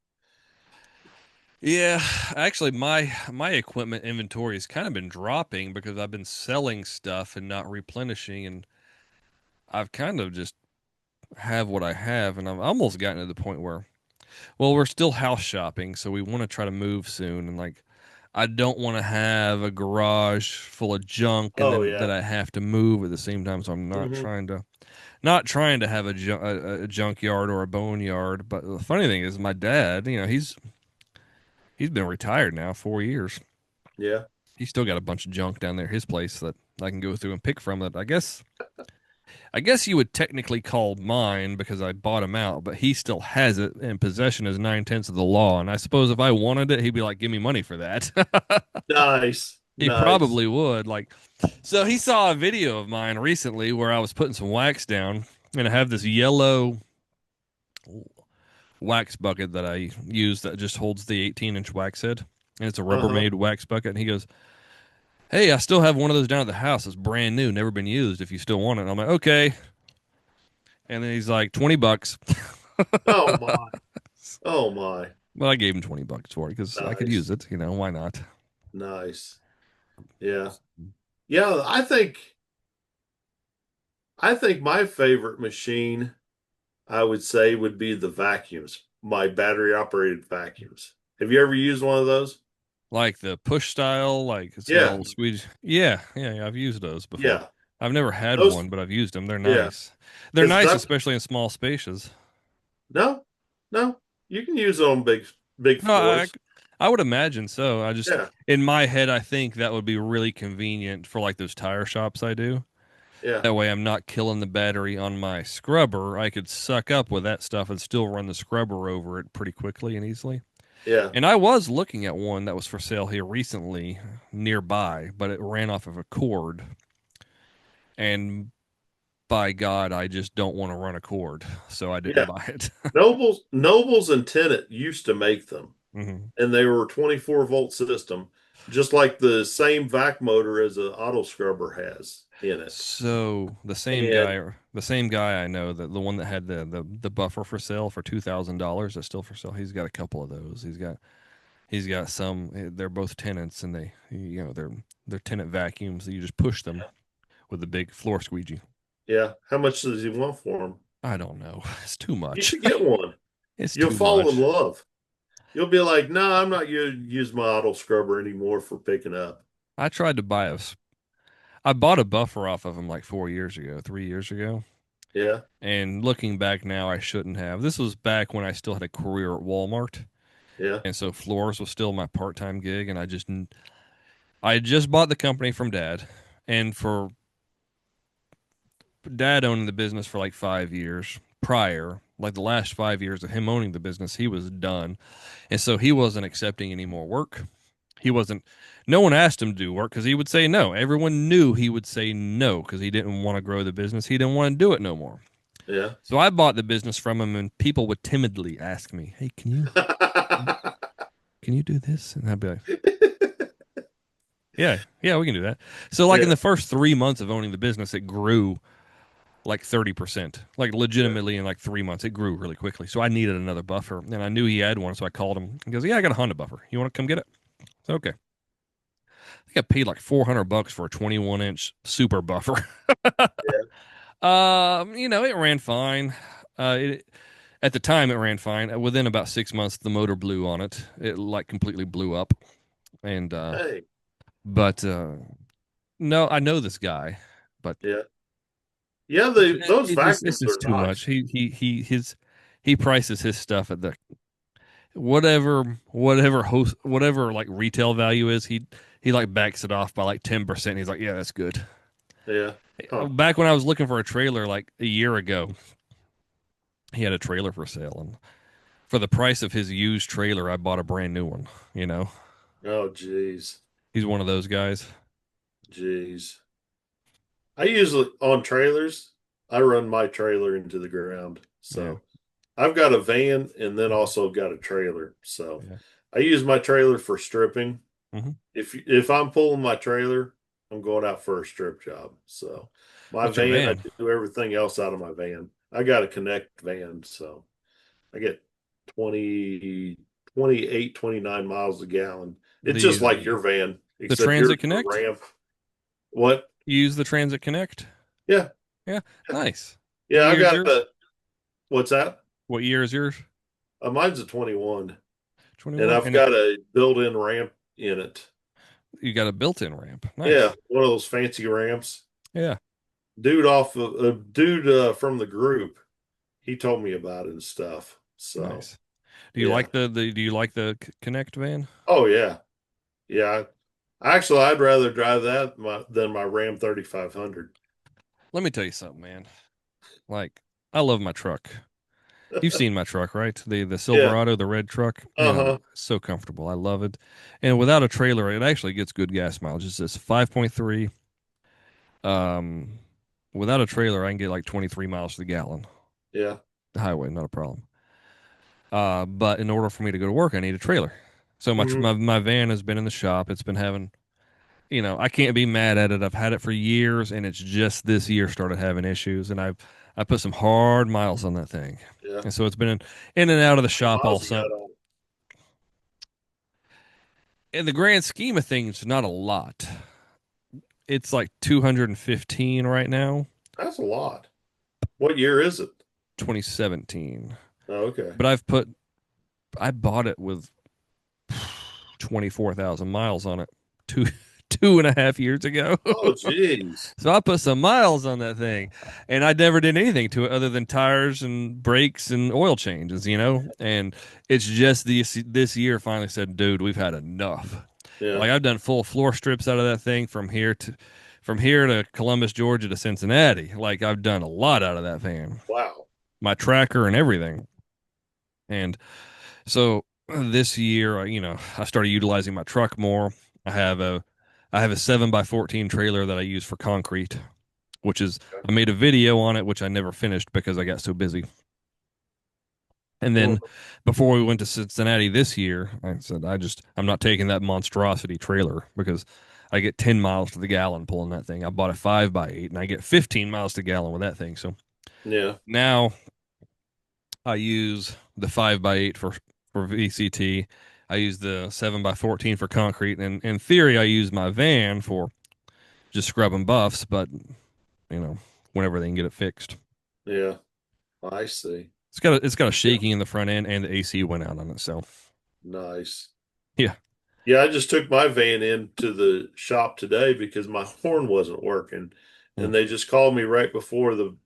Yeah, actually my equipment inventory has kind of been dropping because I've been selling stuff and not replenishing, and I've kind of just have what I have, and I've almost gotten to the point where, well, we're still house shopping, so we want to try to move soon, and like I don't want to have a garage full of junk and oh then that yeah. I have to move at the same time, so I'm Hmm. not trying to have a junkyard or a boneyard. But the funny thing is, my dad, he's been retired now 4 years. Yeah. He's still got a bunch of junk down there at his place that I can go through and pick from. That I guess you would technically call mine because I bought him out, but he still has it, and possession is 9/10 of the law. And I suppose if I wanted it, he'd be like, "Give me money for that." Nice. He Nice. probably would. Like, so he saw a video of mine recently where I was putting some wax down, and I have this yellow wax bucket that I use that just holds the 18-inch wax head, and it's a Uh-huh. Rubbermaid wax bucket. And he goes, "Hey, I still have one of those down at the house. It's brand new, never been used. If you still want it." And I'm like, "Okay." And then he's like, $20. Oh my. Oh my. Well, I gave him $20 for it because I could use Nice. it. Why not? Nice. Yeah. Yeah, I think my favorite machine I would say would be the vacuums, my battery operated vacuums. Have you ever used one of those? Like the push style, like it's got a Yeah. little squeeze. Yeah, yeah, yeah, I've used those before. Yeah. I've never had Those one, but I've used them. They're yeah. nice. They're Because nice, that especially in small spaces. no, no, you can use it on big No, I, floors. I would imagine so. I just, Yeah. in my head, I think that would be really convenient for like those tire shops I do. Yeah. That way I'm not killing the battery on my scrubber. I could suck up with that stuff and still run the scrubber over it pretty quickly and easily. Yeah. And I was looking at one that was for sale here recently nearby, but it ran off of a cord. And by God, I just don't want to run a cord. So I didn't Yeah. buy it. Nobles and Tennant used to make them, Mhm. and they were 24-volt system, just like the same vac motor as an auto scrubber has in it. So And the same guy I know, that the one that had the buffer for sale for $2,000, that's still for sale. He's got a couple of those. He's got some. They're both tenants, and they're tenant vacuums. You just push them with a big floor squeegee. yeah, how much does he want for them? I don't know. It's too You much. should get one. It's You'll too fall in much. love. You'll be like, no, I'm not gonna use my auto scrubber anymore for picking up. I tried to buy I bought a buffer off of him like 4 years ago, 3 years ago. Yeah, And looking back now, I shouldn't have. This was back when I still had a career at Walmart. yeah. And so floors was still my part-time gig. And I had just bought the company from dad. And for dad owning the business for like 5 years prior, like the last 5 years of him owning the business, he was done. And so he wasn't accepting any more work. He wasn't, no one asked him to do work because he would say no. Everyone knew he would say no because he didn't want to grow the business. He didn't want to do it no more. Yeah. So I bought the business from him, and people would timidly ask me, "Hey, can you do this?" And I'd be like, "Yeah, yeah, we can do that." So like in Yeah, the first 3 months of owning the business, it grew like 30%, like yeah. legitimately in like 3 months, it grew really quickly. So I needed another buffer, and I knew he had one, so I called him. He goes, "Yeah, I got a Honda buffer. You want to come get it?" So, okay. I think I paid like $400 for a 21-inch super buffer. It ran fine. At the time, it ran fine. Within about 6 months, the motor blew on it. It like completely blew up. And Hey, but no, I know this guy, but yeah. Yeah, those it's vacuums just are too much. nice. He prices his stuff at the whatever like retail value is. He like backs it off by like 10%. He's like, yeah, that's good. Yeah. Huh. Back when I was looking for a trailer like a year ago, he had a trailer for sale, and for the price of his used trailer, I bought a brand new one. You know, Oh, geez. he's one of those guys. Jeez. I usually on trailers, I run my trailer into the ground. Yeah, So I've got a van and then also got a trailer. So yeah. I use my trailer for stripping. Hmm. If I'm pulling my trailer, I'm going out for a strip job. So my What's your van, I van? do everything else out of my van. I got a Connect van, so I get 20, 28, 29 miles a gallon. It's just like The your van, the except yours Transit is a Connect? ramp. What? You use the Transit Connect? Yeah. Yeah, nice. What Yeah, I year is got yours? a, what's that? What year is yours? Mine's a 21, and 21. I've And it, got a built-in ramp in it. you got a built-in ramp. Yeah, Nice. one of those fancy ramps. Yeah, Dude from the group, he told me about it and stuff. So, nice. Do you yeah. like the do you like the Connect van? Oh yeah. Yeah. Actually, I'd rather drive that than my Ram 3500. Let me tell you something, man. Like, I love my truck. You've seen my truck, right? The Yeah. Silverado, the red truck. Man, I'm Uh-huh. so comfortable. I love it. And without a trailer, it actually gets good gas mileage. It's just 5.3. Um, without a trailer, I can get like 23 miles to the gallon. Yeah. The highway, not a problem. But in order for me to go to work, I need a trailer. So Hmm. my van has been in the shop. It's been having, I can't be mad at it. I've had it for years, and it's just this year started having issues, and I put some hard miles on that thing, Yeah. and so it's been in and out of the How many shop all miles you summer. got on? In the grand scheme of things, not a lot. It's like 215 right now, That's a lot. What year is it? 2017. Oh, okay. But I bought it with 24,000 miles on it two 2.5 years ago. Oh, geez. So I put some miles on that thing, and I never did anything to it other than tires and brakes and oil changes. And it's just this year finally said, dude, we've had enough. Yeah. Like I've done full floor strips out of that thing from here to Columbus, Georgia to Cincinnati. Like I've done a lot out of that van, Wow. my tracker and everything. And so this year, I started utilizing my truck more. I have a I have a 7x14 trailer that I use for concrete, which is I made a video on it, which I never finished because I got so busy. And then Mhm. before we went to Cincinnati this year, I said I'm not taking that monstrosity trailer because I get 10 miles to the gallon pulling that thing. I bought a 5x8 and I get 15 miles to the gallon with that thing. So Yeah. now I use the 5x8 for VCT. I use the 7x14 for concrete, and in theory, I use my van for just scrubbing buffs. But whenever they can get it fixed, Yeah. I see. it's got a Yeah. shaking in the front end, and the AC went out on it. So Nice. Yeah. Yeah, I just took my van into the shop today because my horn wasn't working. Mm. And they just called me right before the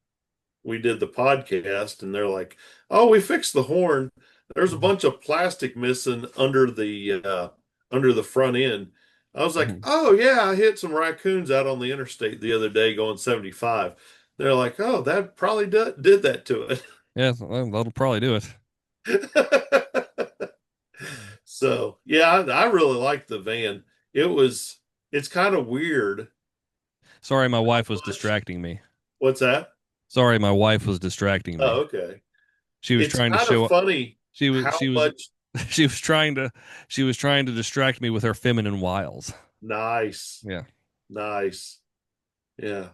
we did the podcast and they're like, "Oh, we fixed the horn. There's a Mhm. bunch of plastic missing under the front end." I was like, Mhm. "Oh yeah, I hit some raccoons out on the interstate the other day going 75." They're like, "Oh, that probably did that to Yeah, well, that'll probably do it. it." So, yeah, I really like the van. It was it's kind of weird Sorry, my how wife was much. distracting me. What's that? Sorry, my wife was distracting me. Oh, okay. She was It's trying to kind of show funny how she was much. she was trying to distract me with her feminine wiles. Nice. Yeah. Nice. Yeah.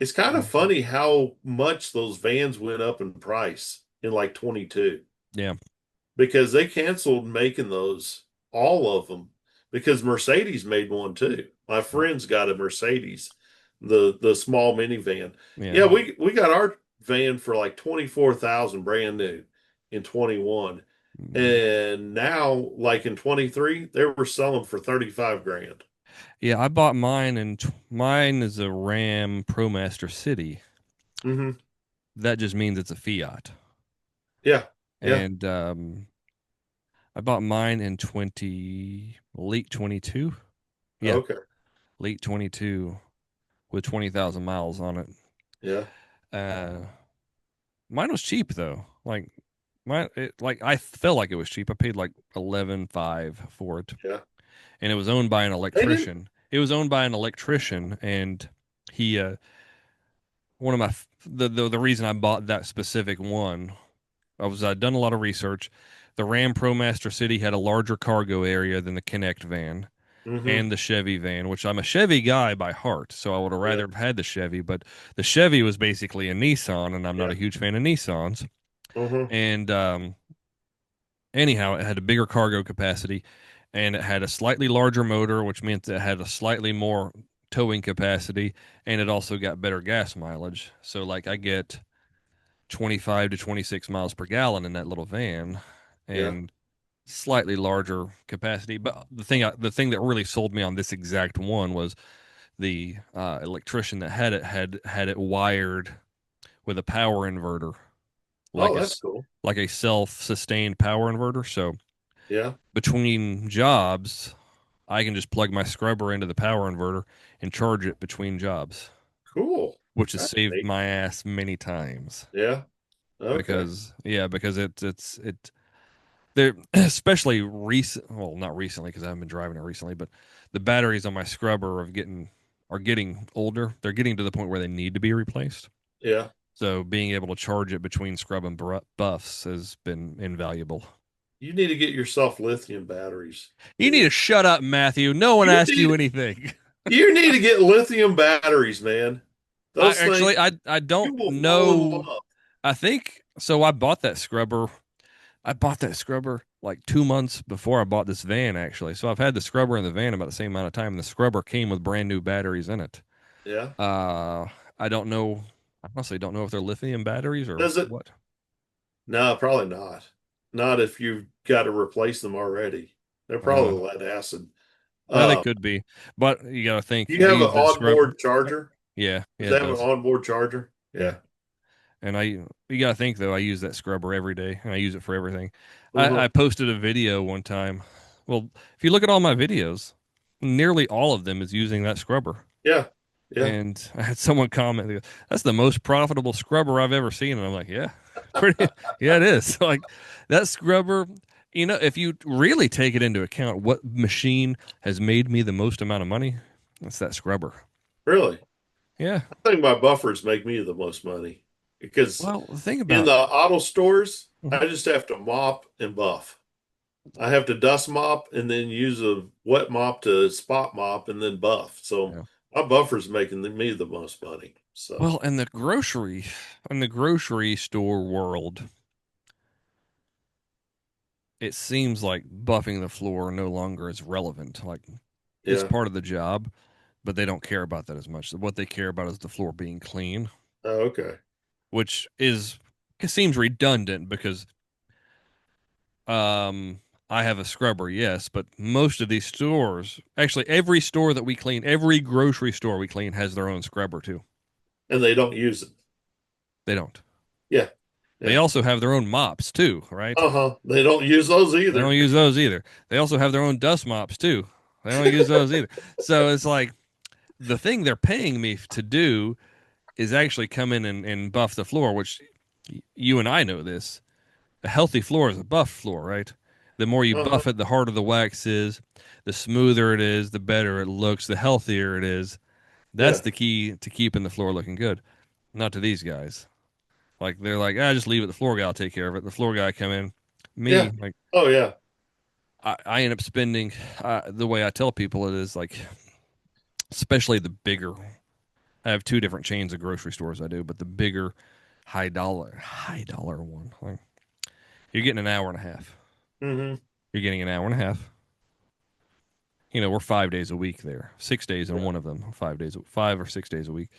It's kind of Mhm. funny how much those vans went up in price in like 22 Yeah. because they canceled making those, all of them, because Mercedes made one too. My friend's got a Mercedes, the small minivan. Yeah. Yeah, we got our van for like 24,000 brand new in 21. Mm. And now like in 23, they were selling for 35 grand. Yeah, I bought mine and mine is a Ram ProMaster City. Hmm. That just means it's a Fiat. Yeah. Yeah. And I bought mine in 20 late 22. Yeah, Okay. late 22 with 20,000 miles on it. Yeah. Uh Mine was cheap though. Like I felt like it was cheap. I paid like 11.5 for it, Yeah. and it was owned by an They didn't. electrician. It was owned by an electrician, and he one of my the reason I bought that specific one, I'd done a lot of research. The Ram ProMaster City had a larger cargo area than the Connect van Hmm. and the Chevy van, which I'm a Chevy guy by heart, so I would have Yeah. rather have had the Chevy, but the Chevy was basically a Nissan, and I'm not Yeah. a huge fan of Nissans. Hmm. And anyhow, it had a bigger cargo capacity, and it had a slightly larger motor, which meant it had a slightly more towing capacity, and it also got better gas mileage. So, like, I get 25 to 26 miles per gallon in that little van, Yeah. and slightly larger capacity. But the thing that really sold me on this exact one was the electrician that had it had it wired with a power inverter, like Oh, a that's cool. like a self-sustained power inverter. So Yeah. between jobs, I can just plug my scrubber into the power inverter and charge it between jobs, Cool. which has That's saved neat. my ass many times. Yeah. Okay. Because it they're especially recent, well, not recently because I haven't been driving it recently, but the batteries on my scrubber are getting older. They're getting to the point where they need to be replaced. Yeah. So being able to charge it between scrub and buffs has been invaluable. You need to get yourself lithium batteries, You need to dude. shut up, Matthew. No one You asked you need anything. you need to get lithium batteries, man. I Those things actually I don't you will blow them know. up. I think so. I bought that scrubber. I bought that scrubber like 2 months before I bought this van, actually. So I've had the scrubber and the van about the same amount of time. And the scrubber came with brand new batteries in it. Yeah. Uh, I don't know. I honestly don't know if they're lithium batteries or Does it? what. No, probably not. Not if you've got to replace them already. They're Uh, probably lead acid. they Uh, could be, but you got to think. you I have an use that scrubber. onboard charger? Yeah, Does yeah, it that have an does. onboard charger? Yeah. Yeah. And you got to think though, I use that scrubber every day and I use it for everything. I Uh-huh. posted a video one time. Well, if you look at all my videos, nearly all of them is using that scrubber. Yeah. Yeah. And I had someone comment, they go, "That's the most profitable scrubber I've ever seen." And I'm like, yeah, pretty, yeah, it is. Like that scrubber, if you really take it into account, what machine has made me the most amount of money? It's that scrubber. Really? Yeah. I think my buffers make me the most money because Well, the thing in about, the auto stores, Mhm. I just have to mop and buff. I have to dust mop and then use a wet mop to spot mop and then buff. So Yeah. my buffer's making me the most money. So Well, in the grocery store world, it seems like buffing the floor no longer is relevant. Like it's yeah. part of the job, but they don't care about that as much. What they care about is the floor being clean, Oh, okay. which is it seems redundant because I have a scrubber, yes, but most of these stores, actually every store that we clean, every grocery store we clean has their own scrubber too. And they don't use it. They don't. Yeah. They Yeah. also have their own mops too, right? Uh-huh. They don't use those They don't either. use those either. They also have their own dust mops too. They don't use those either. So it's like the thing they're paying me to do is actually come in and buff the floor, which you and I know this. A healthy floor is a buff floor, right? The more you Uh-huh. buff it, the harder the wax is, the smoother it is, the better it looks, the healthier it is. That's Yeah. the key to keeping the floor looking good. Not to these guys. Like they're like, ah, just leave it. The floor guy will take care of it. The floor guy come in. Yeah. Me, like Oh yeah. I end up spending the way I tell people it is like, especially the bigger. I have two different chains of grocery stores I do, but the bigger high dollar one, like, you're getting an hour and a half. Hmm. You're getting an hour and a half. You know, we're 5 days a week there, 6 days on Yeah. one of them, 5 days, 5 or 6 days a week.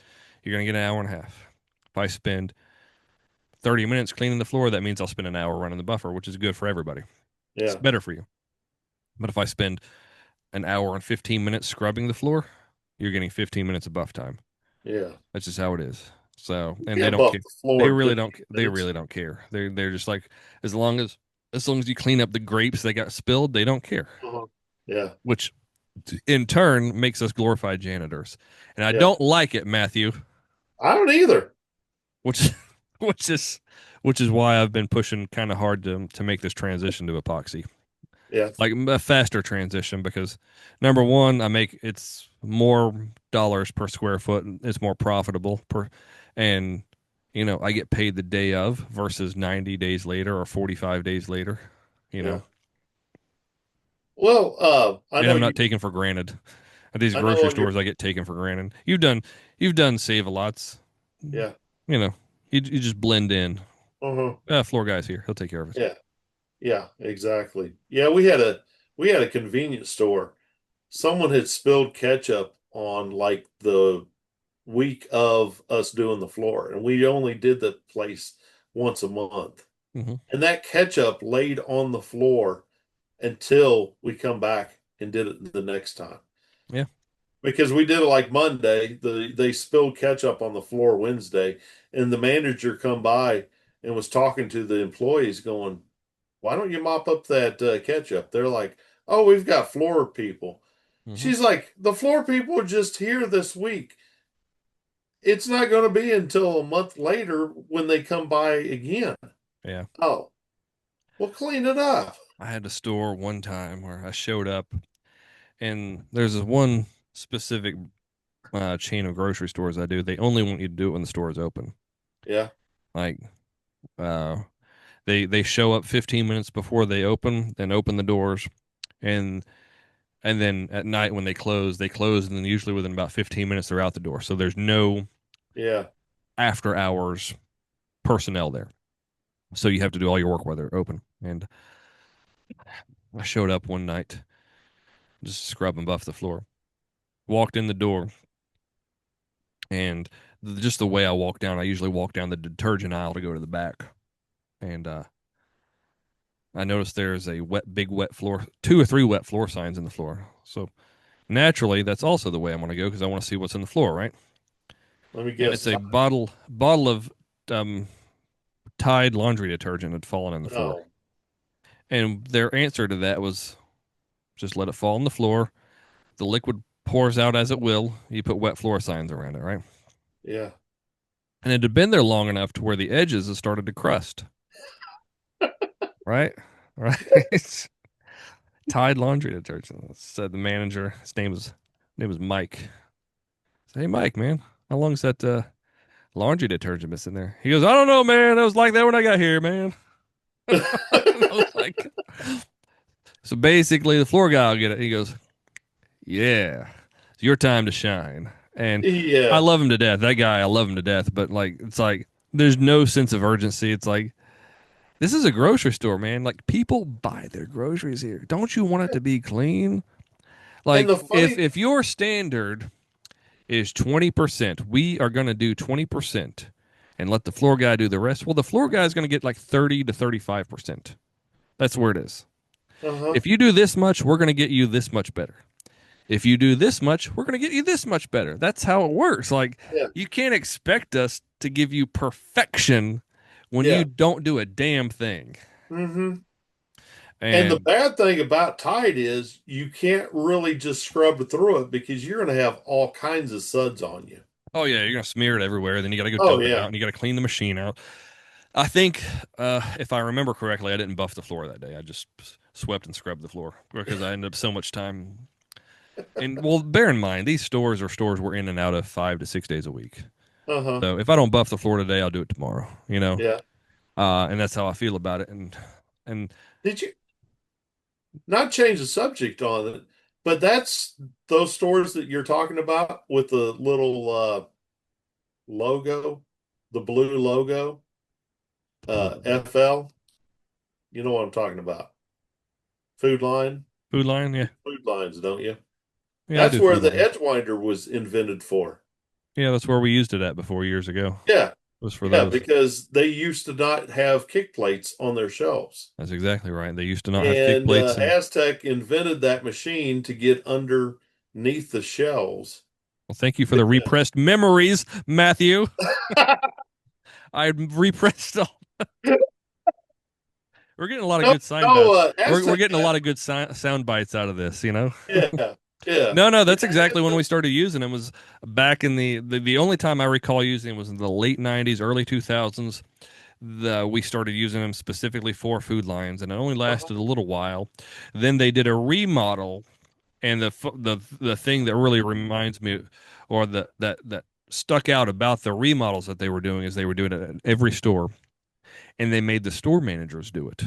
You're going to get an hour and a half. If I spend 30 minutes cleaning the floor, that means I'll spend an hour running the buffer, which is good for everybody. It's Yeah. better for you. But if I spend an hour and 15 minutes scrubbing the floor, you're getting 15 minutes of buff time. Yeah. That's just how it is. So, You and they can't don't buff care. the floor in 15 They minutes. really don't care. They're just like, as long as you clean up the grapes that got spilled, they don't care. Uh-huh. Yeah. Which in turn makes us glorified janitors. And I Yeah. don't like it, Matthew, I don't either. which which is which is why I've been pushing kind of hard to make this transition to epoxy. Yeah. Like a faster transition because number one, I make it's more dollars per square foot. It's more profitable per, and I get paid the day of versus 90 days later or 45 days later. You Yeah. know, Well, and I'm not taken for granted. At these I know grocery on your, stores, I get taken for granted. You've done save a lots. yeah. You know, you just blend in. Uh-huh. Floor guy's here. He'll take care of it. Yeah. Yeah, exactly. Yeah, we had a convenience store. Someone had spilled ketchup on like the week of us doing the floor, and we only did the place once a month. Hmm. And that ketchup laid on the floor until we come back and did it the next time. Yeah. Because we did it like Monday, they spilled ketchup on the floor Wednesday, and the manager come by and was talking to the employees going, "Why don't you mop up that ketchup?" They're like, "Oh, we've got floor people." Hmm. She's like, "The floor people are just here this week. It's not going to be until a month later when they come by again." Yeah. Oh, well, clean it up. I had a store one time where I showed up, and there's this one specific chain of grocery stores I do. They only want you to do it when the store is open. Yeah, Like, uh, they show up 15 minutes before they open the doors, and and then at night when they close, and then usually within about 15 minutes they're out the door. So there's no yeah, after hours personnel there. So you have to do all your work while they're open. And I showed up one night, just scrub and buff the floor. Walked in the door, and just the way I walk down, I usually walk down the detergent aisle to go to the back. And I noticed there's a big wet floor, two or three wet floor signs in the floor. So naturally, that's also the way I'm going to go because I want to see what's in the floor, right? let me And guess. it's a bottle of um, Tide laundry detergent had fallen on the floor. Oh, And their answer to that was just let it fall on the floor. The liquid pours out as it will. You put wet floor signs around it, right? yeah. And it had been there long enough to where the edges had started to crust, right? Right. Tide laundry detergent. Said the manager. His name was Mike. I said, hey, Mike, man, how long's that laundry detergent been sitting there? He goes, I don't know, man. It was like that when I got here, man. And I was like, so basically, the floor guy will get it. He goes, yeah, it's your time to shine. And I Yeah. love him to death. That guy, I love him to death. But like, it's like there's no sense of urgency. It's like this is a grocery store, man. Like people buy their groceries here. Don't you want it to be clean? And Like the if funny, if your standard is 20%, we are going to do 20% and let the floor guy do the rest. Well, the floor guy is going to get like 30 to 35%. That's where it is. Uh-huh. If you do this much, we're going to get you this much better. If you do this much, we're going to get you this much better. That's how it works. Like, Yeah. you can't expect us to give you perfection when you Yeah. don't do a damn thing. Mm-hmm. And the And bad thing about Tide is you can't really just scrub through it because you're going to have all kinds of suds on you. oh yeah, you're going to smear it everywhere. Then you got to go Oh dump it out yeah. and you got to clean the machine out. I think, if I remember correctly, I didn't buff the floor that day. I just swept and scrubbed the floor because I ended up so much time. And well, bear in mind, these stores are stores we're in and out of 5 to 6 days a week. Uh-huh. So if I don't buff the floor today, I'll do it tomorrow. Yeah. And that's how I feel about it. And Did you not change the subject on it? But that's those stores that you're talking about with the little logo, the blue logo, FL. You know what I'm talking about. Food line. Food Line, yeah, Food lines, don't you? yeah, I That's do where Food the Line. Edgewinder was invented for. Yeah, that's where we used it at before years ago. Yeah. It was for Yeah, those. because they used to not have kick plates on their shelves. That's exactly right. They used to not have kick And plates, and Aztec invented that machine to get underneath the shelves. well, thank you for the repressed memories, Matthew. I repressed all. We're getting a lot of No, good sign no, bites. We're Aztec getting a had, lot of good sound bites out of this. yeah, yeah. No, no, Yeah, that's exactly when we started using them. Was back in the only time I recall using them was in the late '90s, early 2000s. We started using them specifically for Food Lines, and it only uh-huh. lasted a little while. Then they did a remodel, and the thing that really reminds me, or that stuck out about the remodels that they were doing, is they were doing it at every store, and they made the store managers do it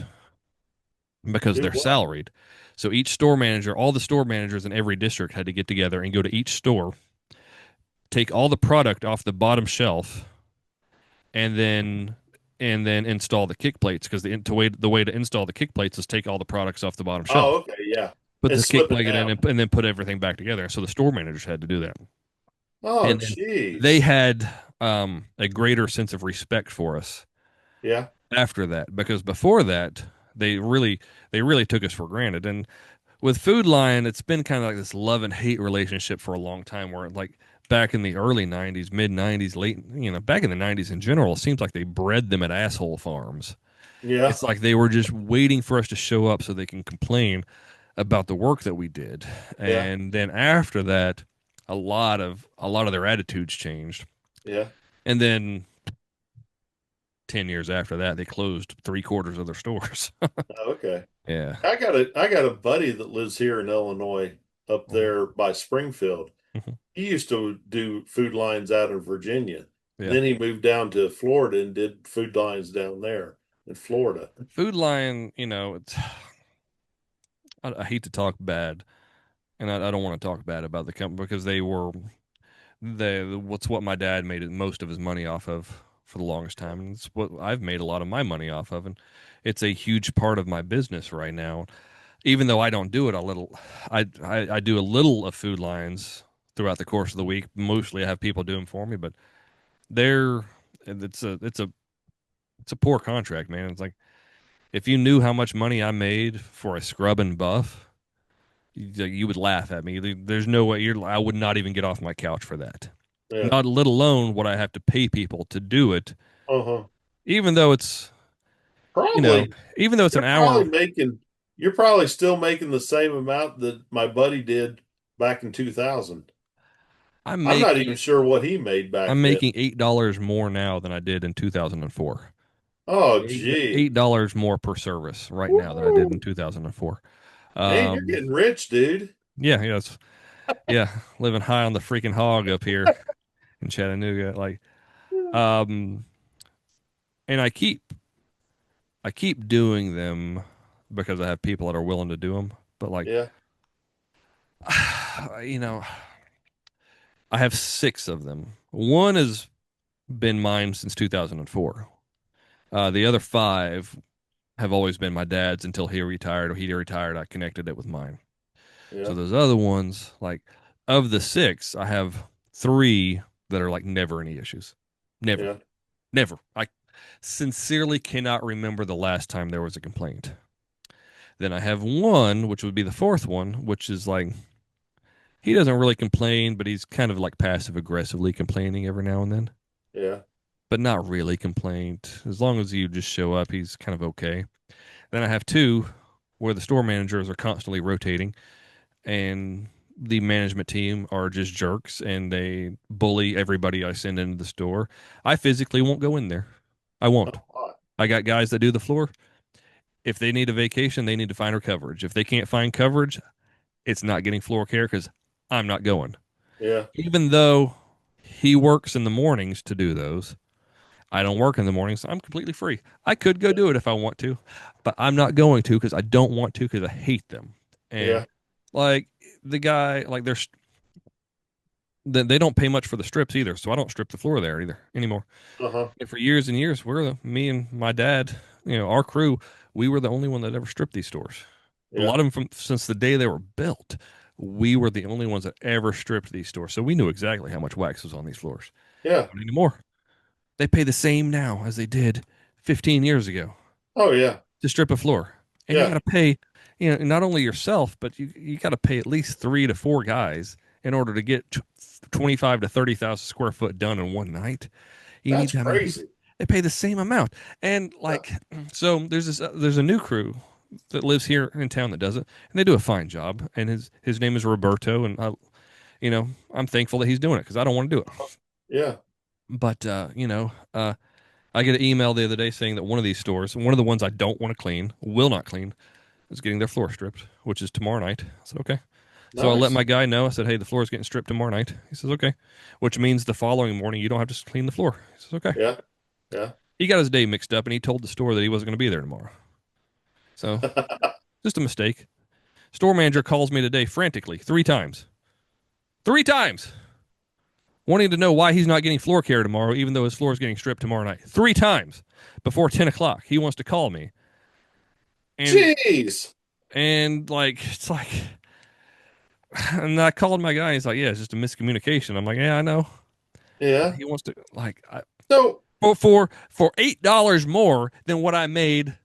because Do they're what? salaried. So each store manager, all the store managers in every district had to get together and go to each store, take all the product off the bottom shelf, and then install the kick plates because the way to install the kick plates is take all the products off the bottom Oh, shelf, okay, yeah. put And the kick slip it plate in, down. and then put everything back together. So the store managers had to do that, Oh, and then they jeez. had a greater sense of respect for us Yeah, after that because before that they really took us for granted. And with Food Lion, it's been kind of like this love and hate relationship for a long time. Where like back in the early '90s, mid '90s, late back in the '90s in general, it seems like they bred them at asshole farms. yeah, It's like they were just waiting for us to show up so they can complain about the work that we did. yeah, And then after that, a lot of their attitudes changed. yeah. And then 10 years after that, they closed three-quarters of their stores. Okay. Yeah. I got a buddy that lives here in Illinois up Mhm. there by Springfield. Mhm. He used to do food lines out in Virginia. Yeah. Then he moved down to Florida and did food lines down there in Florida. Food Lion, I hate to talk bad, and I don't want to talk bad about the company because what's what my dad made most of his money off of for the longest time, and it's what I've made a lot of my money off of, and it's a huge part of my business right now. Even though I don't do it a little, I do a little of Food Lines throughout the course of the week. Mostly, I have people do them for me, but they're it's a poor contract, man. It's like if you knew how much money I made for a scrub and buff, you would laugh at me. There's no way I would not even get off my couch for that. Yeah. Not let alone what I have to pay people to do it, Uh-huh. even though it's, you know, Probably even though it's an you're probably hour. making you're probably still making the same amount that my buddy did back in 2000. I'm I'm not even making sure what he made back I'm then. making $8 more now than I did in 2004. Oh, Eight gee. $8 more per service right now than I did in Woo. 2004. Man, you're Um, getting rich, dude. yeah, yeah, living high on the freaking hog up here in Chattanooga. Like, um, and I keep doing them because I have people that are willing to do them. But like, Yeah, you know, I have six of them. One has been mine since 2004. The other five have always been my dad's until he retired, or he retired. I connected it with mine. So yeah, those other ones, like of the six, I have three that are like never any issues. Never, yeah. never. I sincerely cannot remember the last time there was a complaint. Then I have one, which would be the fourth one, which is like he doesn't really complain, but he's kind of like passive aggressively complaining every now and then, Yeah. but not really complaint. As long as you just show up, he's kind of okay. Then I have two where the store managers are constantly rotating and the management team are just jerks and they bully everybody I send into the store. I physically won't go in there. I won't. Oh, I got guys that do the floor. If they need a vacation, they need to find her coverage. If they can't find coverage, it's not getting floor care because I'm not going. yeah. Even though he works in the mornings to do those, I don't work in the mornings. I'm completely free. I could go do it if I want to, but I'm not going to because I don't want to because I hate them. And Yeah. like the guy, like they don't pay much for the strips either, so I don't strip the floor there either anymore. Uh-huh. And for years and years, me and my dad, our crew, we were the only one that ever stripped these stores. A Yeah. lot of them from since the day they were built, we were the only ones that ever stripped these stores, so we knew exactly how much wax was on these floors. Yeah. Not anymore. They pay the same now as they did 15 years ago Oh yeah. to strip a floor, and you got Yeah. to pay, not only yourself, but you got to pay at least 3 to 4 guys in order to get 25 to 30,000 square foot done in one night. You need That's that many people. crazy. They pay the same amount, and Yeah. like, so there's a new crew that lives here in town that does it, and they do a fine job. And his name is Roberto, and I'm thankful that he's doing it because I don't want to do it. Uh-huh. Yeah. But I get an email the other day saying that one of these stores, one of the ones I don't want to clean, will not clean, is getting their floor stripped, which is tomorrow night. I said, okay. So I let Nice. my guy know. I said, hey, the floor is getting stripped tomorrow night. He says, okay. Which means the following morning you don't have to clean the floor. He says, okay. Yeah. Yeah. He got his day mixed up and he told the store that he wasn't going to be there tomorrow. So just a mistake. Store manager calls me today frantically 3 times. 3 times. Wanting to know why he's not getting floor care tomorrow, even though his floor is getting stripped tomorrow night. 3 times before 10 o'clock. He wants to call me. And Jeez. like it's like and I called my guy. He's like, yeah, it's just a miscommunication. I'm like, yeah, I know. Yeah. He wants to like So for $8 more than what I made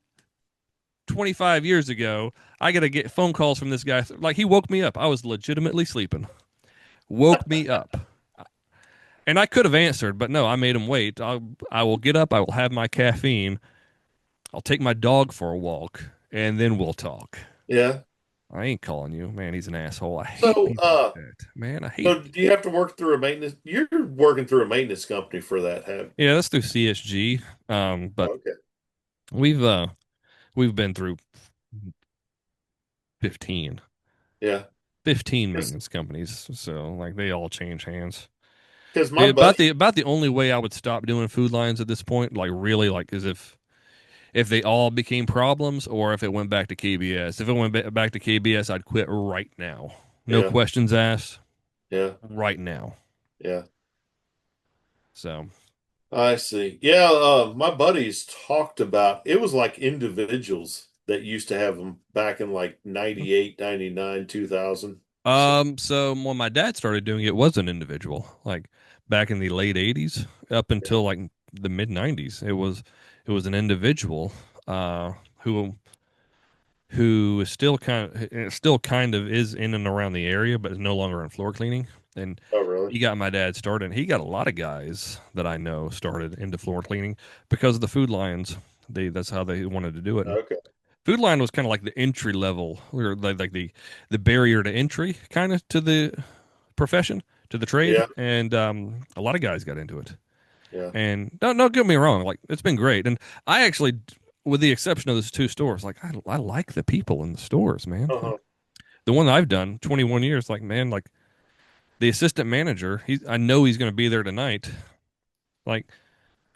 25 years ago. I got to get phone calls from this guy. Like he woke me up. I was legitimately sleeping. Woke me up. And I could have answered, but no, I made him wait. I will get up. I will have my caffeine. I'll take my dog for a walk, and then we'll talk. yeah. I ain't calling you, man. He's an asshole. I hate So people like that, man. I hate. so do you have to work through a maintenance? You're working through a maintenance company for that, have Yeah, that's through CSG. But okay. we've uh we've been through 15, Yeah. 15 Because maintenance companies, so like they all change hands. my buddy, About the only way I would stop doing food lines at this point, like really, like is if they all became problems or if it went back to KBS. If it went back to KBS, I'd quit right now. No yeah, questions asked. yeah, Right now. yeah. So, I see. Yeah, my buddies talked about it was like individuals that used to have them back in like 98, 99, 2000. So, so when my dad started doing it, was an individual, like back in the late '80s up yeah. until like the mid '90s. It was an individual uh, who is still kind of is in and around the area, but is no longer in floor cleaning. And Oh, really? he got my dad started. He got a lot of guys that I know started into floor cleaning because of the food lines. That's how they wanted to do it. And Okay. food line was kind of like the entry level, or like the barrier to entry, kind of to the profession, to the trade. Yeah, And a lot of guys got into it. yeah. And don't get me wrong, like it's been great. And I actually, with the exception of those 2 stores, like I like the people in the stores, man. Like Uh-huh. the one I've done 21 years, like man, like the assistant manager, I know he's going to be there tonight. Like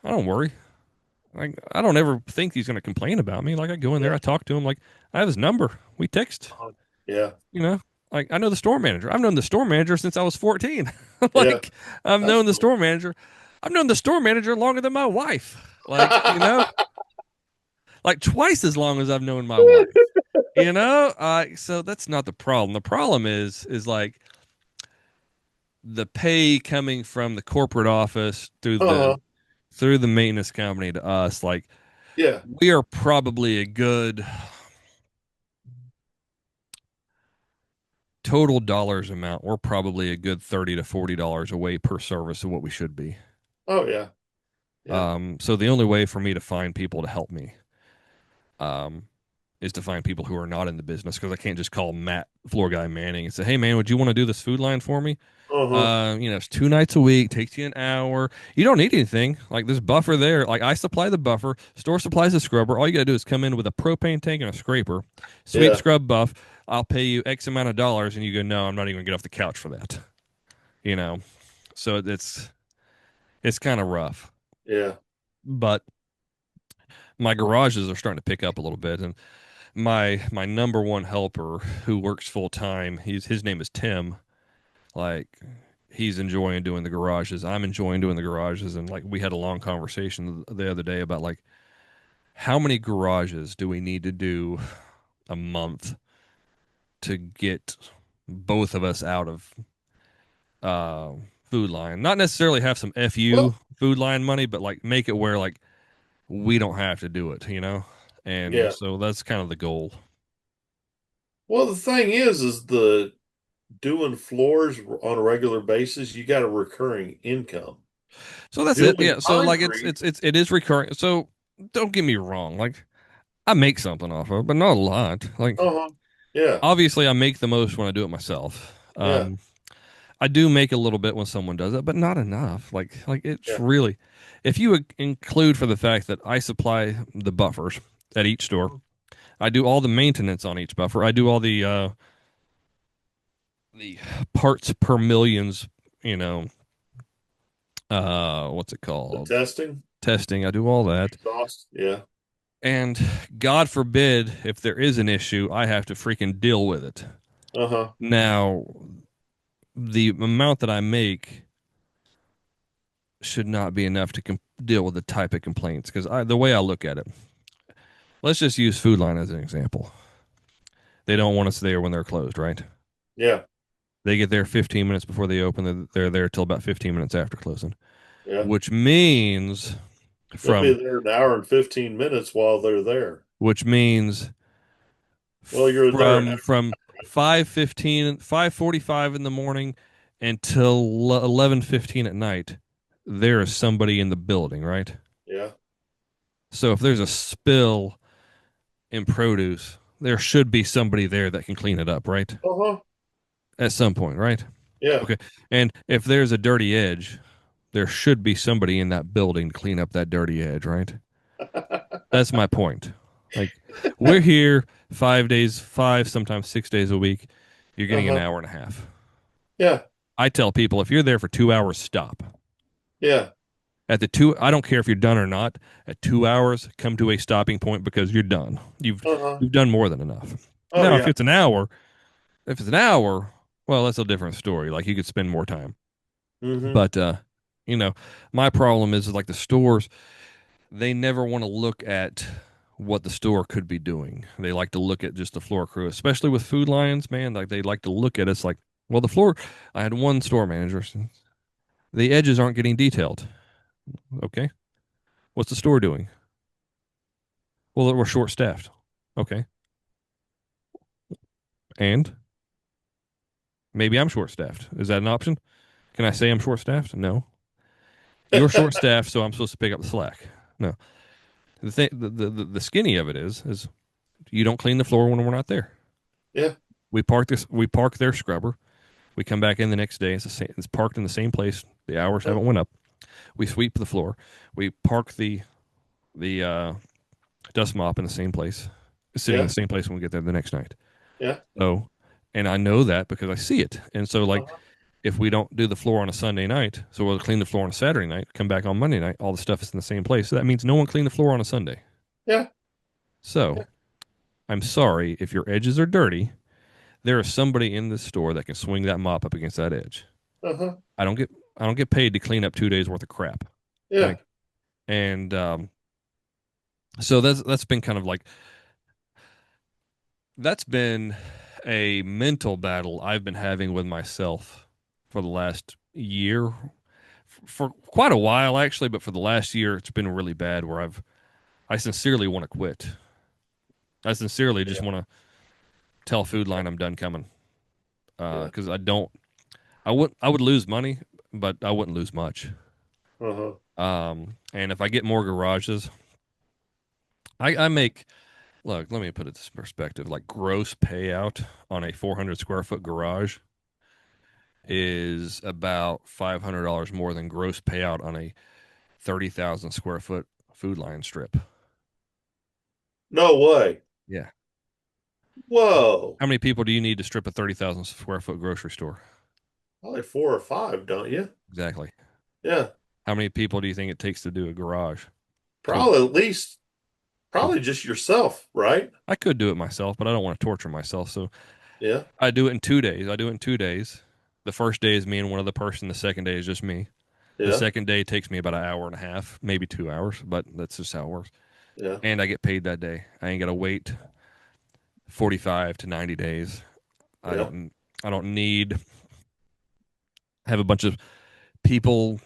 I don't worry. Like I don't ever think he's going to complain about me. Like I go in there, Yeah. I talk to him. Like I have his number. We text. Uh-huh. Yeah. You know, like I know the store manager. I've known the store manager since I was 14. Yeah. Like I've That's known the cool. store manager. I've known the store manager longer than my wife. Like like twice as long as I've known my wife. So that's not the problem. The problem is like the pay coming from the corporate office Uh-huh. through the maintenance company to us. Like Yeah. we are probably a good total dollars amount, we're probably a good $30 to $40 away per service of what we should be. Oh yeah, yeah. So the only way for me to find people to help me, um, is to find people who are not in the business because I can't just call Matt, floor guy Manning, and say, "Hey man, would you want to do this food line for me?" Uh-huh. It's 2 nights a week, takes you an hour. You don't need anything. Like this buffer there, like I supply the buffer, store supplies the scrubber. All you gotta do is come in with a propane tank and a scraper, sweep Yeah, scrub buff. I'll pay you X amount of dollars, and you go, no, I'm not even gonna get off the couch for that. You know, so it's kind of rough. yeah. But my garages are starting to pick up a little bit, and my number one helper who works full time, his name is Tim. Like he's enjoying doing the garages. I'm enjoying doing the garages, and like we had a long conversation the other day about like how many garages do we need to do a month to get both of us out of uh food line. Not necessarily have some FU Well, food line money, but like make it where like we don't have to do it, you know? And yeah. so that's kind of the goal. Well, the thing is the doing floors on a regular basis, you got a recurring income. So that's it. Doing Yeah. So like concrete, it is recurring. So don't get me wrong. Like I make something off of it, but not a lot. Like uh-huh. Yeah, obviously I make the most when I do it myself. yeah, I do make a little bit when someone does it, but not enough. Like it's yeah. really, if you would include for the fact that I supply the buffers at each store, I do all the maintenance on each buffer. I do all the parts per millions, you know, what's it The called? testing, Testing. I do all that. exhaust, yeah. And God forbid if there is an issue, I have to freaking deal with it. Uh-huh. Now, the amount that I make should not be enough to deal with the type of complaints because the way I look at it, let's just use Food Line as an example. They don't want us there when they're closed, right? Yeah, They get there 15 minutes before they open. They're there till about 15 minutes after closing, yeah. which means They'll be from there an hour and 15 minutes while they're there. which means Well, you're there an from 5:15, 5:45 in the morning until 11:15 at night, there is somebody in the building, right? yeah. So if there's a spill in produce, there should be somebody there that can clean it up, right? Uh-huh. At some point, right? Yeah. Okay. And if there's a dirty edge, there should be somebody in that building to clean up that dirty edge, right? That's my point. Like we're here 5 days, five, sometimes 6 days a week. You're getting an Uh-huh. hour and a half. Yeah. I tell people if you're there for 2 hours, stop. Yeah. At the two, I don't care if you're done or not. At 2 hours, come to a stopping point because you're done. Uh-huh. You've done more than enough. Oh Now, yeah. if it's an hour, well, that's a different story. Like you could spend more time. Mm-hmm. But you know, my problem is like the stores, they never want to look at what the store could be doing. They like to look at just the floor crew, especially with food lines, man. Like they like to look at us like, well, the floor. I had one store manager. The edges aren't getting detailed. Okay, what's the store doing? Well, we're short staffed. Okay, and maybe I'm short staffed. Is that an option? Can I say I'm short staffed? No. You're short staffed, so I'm supposed to pick up the slack. No. The skinny of it is you don't clean the floor when we're not there. Yeah. We park their scrubber. We come back in the next day. It's parked in the same place. The hours Yeah. haven't went up. We sweep the floor. We park the dust mop in the same place. It's sitting in Yeah. the same place when we get there the next night. Yeah. So, and I know that because I see it. And so, like, Uh-huh. if we don't do the floor on a Sunday night, so we'll clean the floor on a Saturday night, come back on Monday night, all the stuff is in the same place. So that means no one cleaned the floor on a Sunday. Yeah. So I'm sorry if your edges are dirty. There is somebody in this store that can swing that mop up against that edge. Uh-huh. I don't get I don't get paid to clean up 2 days worth of crap. Yeah. Like, and so that's been kind of like that's been a mental battle I've been having with myself for the last year, for quite a while actually, but for the last year it's been really bad where I sincerely want to quit. I sincerely just Yeah. want to tell Food Line I'm done coming. Yeah. because I would lose money, but I wouldn't lose much. Uh-huh. And if I get more garages, I make look. Let me put it this perspective. Like gross payout on a 400 square foot garage is about $500 more than gross payout on a 30,000 square foot food line strip. No way. Yeah. Whoa. How many people do you need to strip a 30,000 square foot grocery store? Probably four or five, don't you? Exactly. Yeah. How many people do you think it takes to do a garage? So Probably at least, so probably just yourself, right? I could do it myself, but I don't want to torture myself. So Yeah. I do it in 2 days. I do it in 2 days. The first day is me and one other person. The second day is just me. The Yeah. second day takes me about an hour and a half, maybe 2 hours, but that's just how it works. Yeah. And I get paid that day. I ain't got to wait 45 to 90 days. I Yeah. don't I don't need have a bunch of people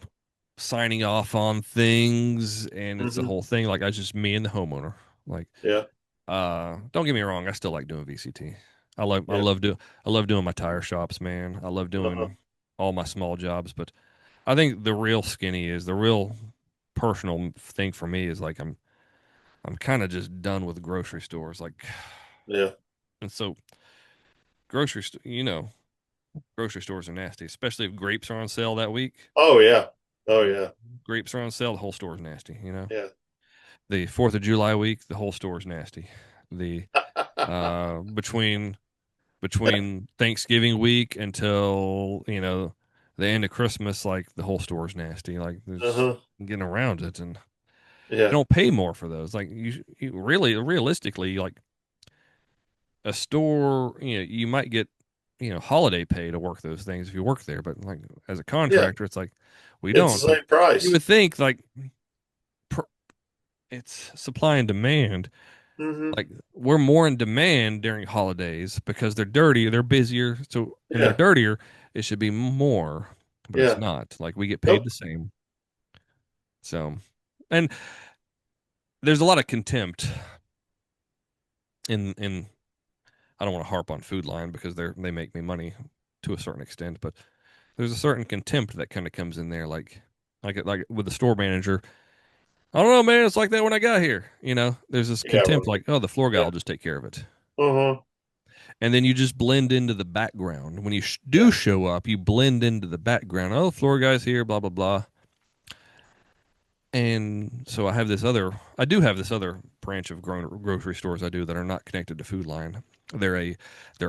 signing off on things and it's the Hmm. whole thing. Like I just me and the homeowner. Like Yeah. don't get me wrong, I still like doing VCT. I love I Yeah. love do I love doing my tire shops, man. I love Uh-huh. doing all my small jobs, but I think the real skinny is the real personal thing for me is like I'm kind of just done with grocery stores like Yeah. and so grocery stores are nasty, especially if grapes are on sale that week. Oh yeah. Oh yeah. Grapes are on sale, the whole store is nasty. Yeah. The 4th of July week, the whole store is nasty. The between Thanksgiving week until the end of Christmas, like the whole store is nasty. Like there's Uh-huh. getting around it, and you Yeah. don't pay more for those. Like you really realistically, like a store, you might get holiday pay to work those things if you work there, but like as a Yeah. contractor, it's like we It's don't. the But same you price. would think like pr- it's supply and demand. Hmm. Like we're more in demand during holidays because they're dirty, they're busier, so and they're Yeah. dirtier. It should be more, but it's Yeah. not. Like we get paid Nope. the same. So, and there's a lot of contempt in. I don't want to harp on Food Line because they make me money to a certain extent, but there's a certain contempt that kind of comes in there, like with the store manager. I don't know, man. It's like that when I got here. There's this Yeah. contempt, Right. like, oh, the floor guy Yeah. will just take care of it. Uh-huh. And then you just blend into the background. When you do Yeah. show up, you blend into the background. Oh, floor guy's here, blah blah blah. And so I do have this other branch of grocery stores I do that are not connected to Food Line. They're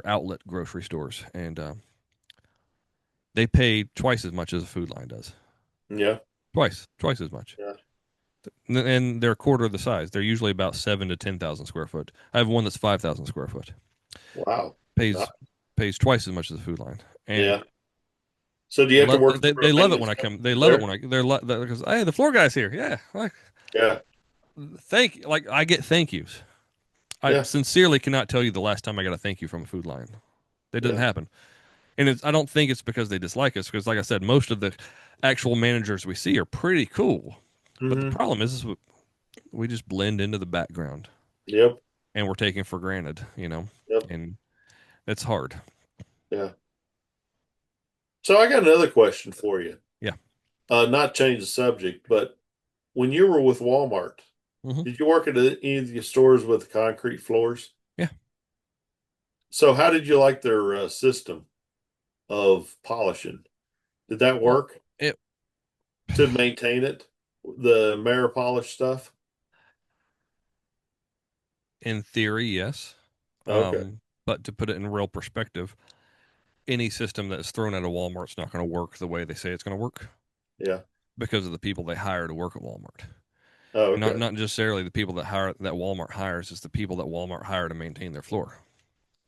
outlet grocery stores, and they pay twice as much as a Food Line does. Yeah. Twice as much, Yeah. and they're a quarter of the size. They're usually about 7 to 10,000 square foot. I have one that's 5,000 square foot. Wow. Nice. Pays twice as much as a Food Line, and Yeah. So do you They have to love work they through a love it when maintenance I come. company They love it there? when because hey, the floor guy's here. Yeah, Yeah. like I get thank yous. I Yeah. sincerely cannot tell you the last time I got a thank you from a food line. It doesn't Yeah. happen, and I don't think it's because they dislike us. Because like I said, most of the actual managers we see are pretty cool. But the Hmm. problem is we just blend into the background, Yep. and we're taken for granted, Yep. and it's hard. Yeah. So I got another question for you. Yeah. Not change the subject, but when you were with Walmart, Hmm. did you work at any of the stores with concrete floors? Yeah. So how did you like their system of polishing? Did that Well, work it to maintain it? The mirror polish stuff? in theory, yes. Okay. But to put it in real perspective, any system that's thrown at a Walmart's not going to work the way they say it's going to work Yeah. because of the people they hire to work at Walmart. Oh, And not okay. not necessarily the people that Walmart hires, it's the people that Walmart hire to maintain their floor.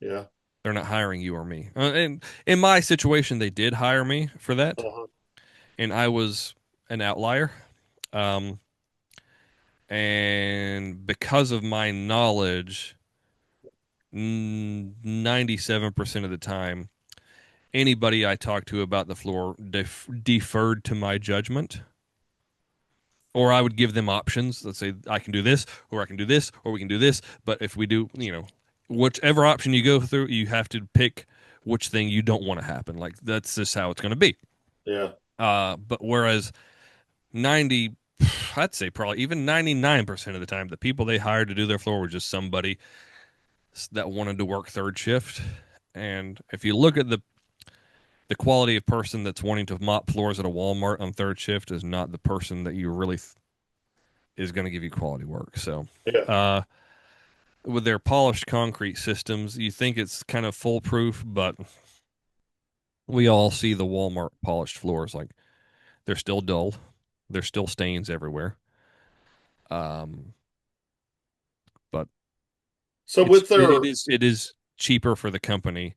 Yeah. They're not hiring you or me. And in my situation, they did hire me for that, Uh-huh. and I was an outlier. Um, and because of my knowledge, 97% of the time, anybody I talked to about the floor deferred to my judgment, or I would give them options. Let's say I can do this, or I can do this, or we can do this. But if we do, whichever option you go through, you have to pick which thing you don't want to happen. Like that's just how it's going to be. Yeah. But whereas 90, I'd say probably even 99% of the time, the people they hired to do their floor were just somebody that wanted to work third shift. And if you look at the quality of person that's wanting to mop floors at a Walmart on third shift is not the person that you really is going to give you quality work. So, Yeah. uh, with their polished concrete systems, you think it's kind of foolproof, but we all see the Walmart polished floors like they're still dull. There's still stains everywhere. Um, but So with their it is cheaper for the company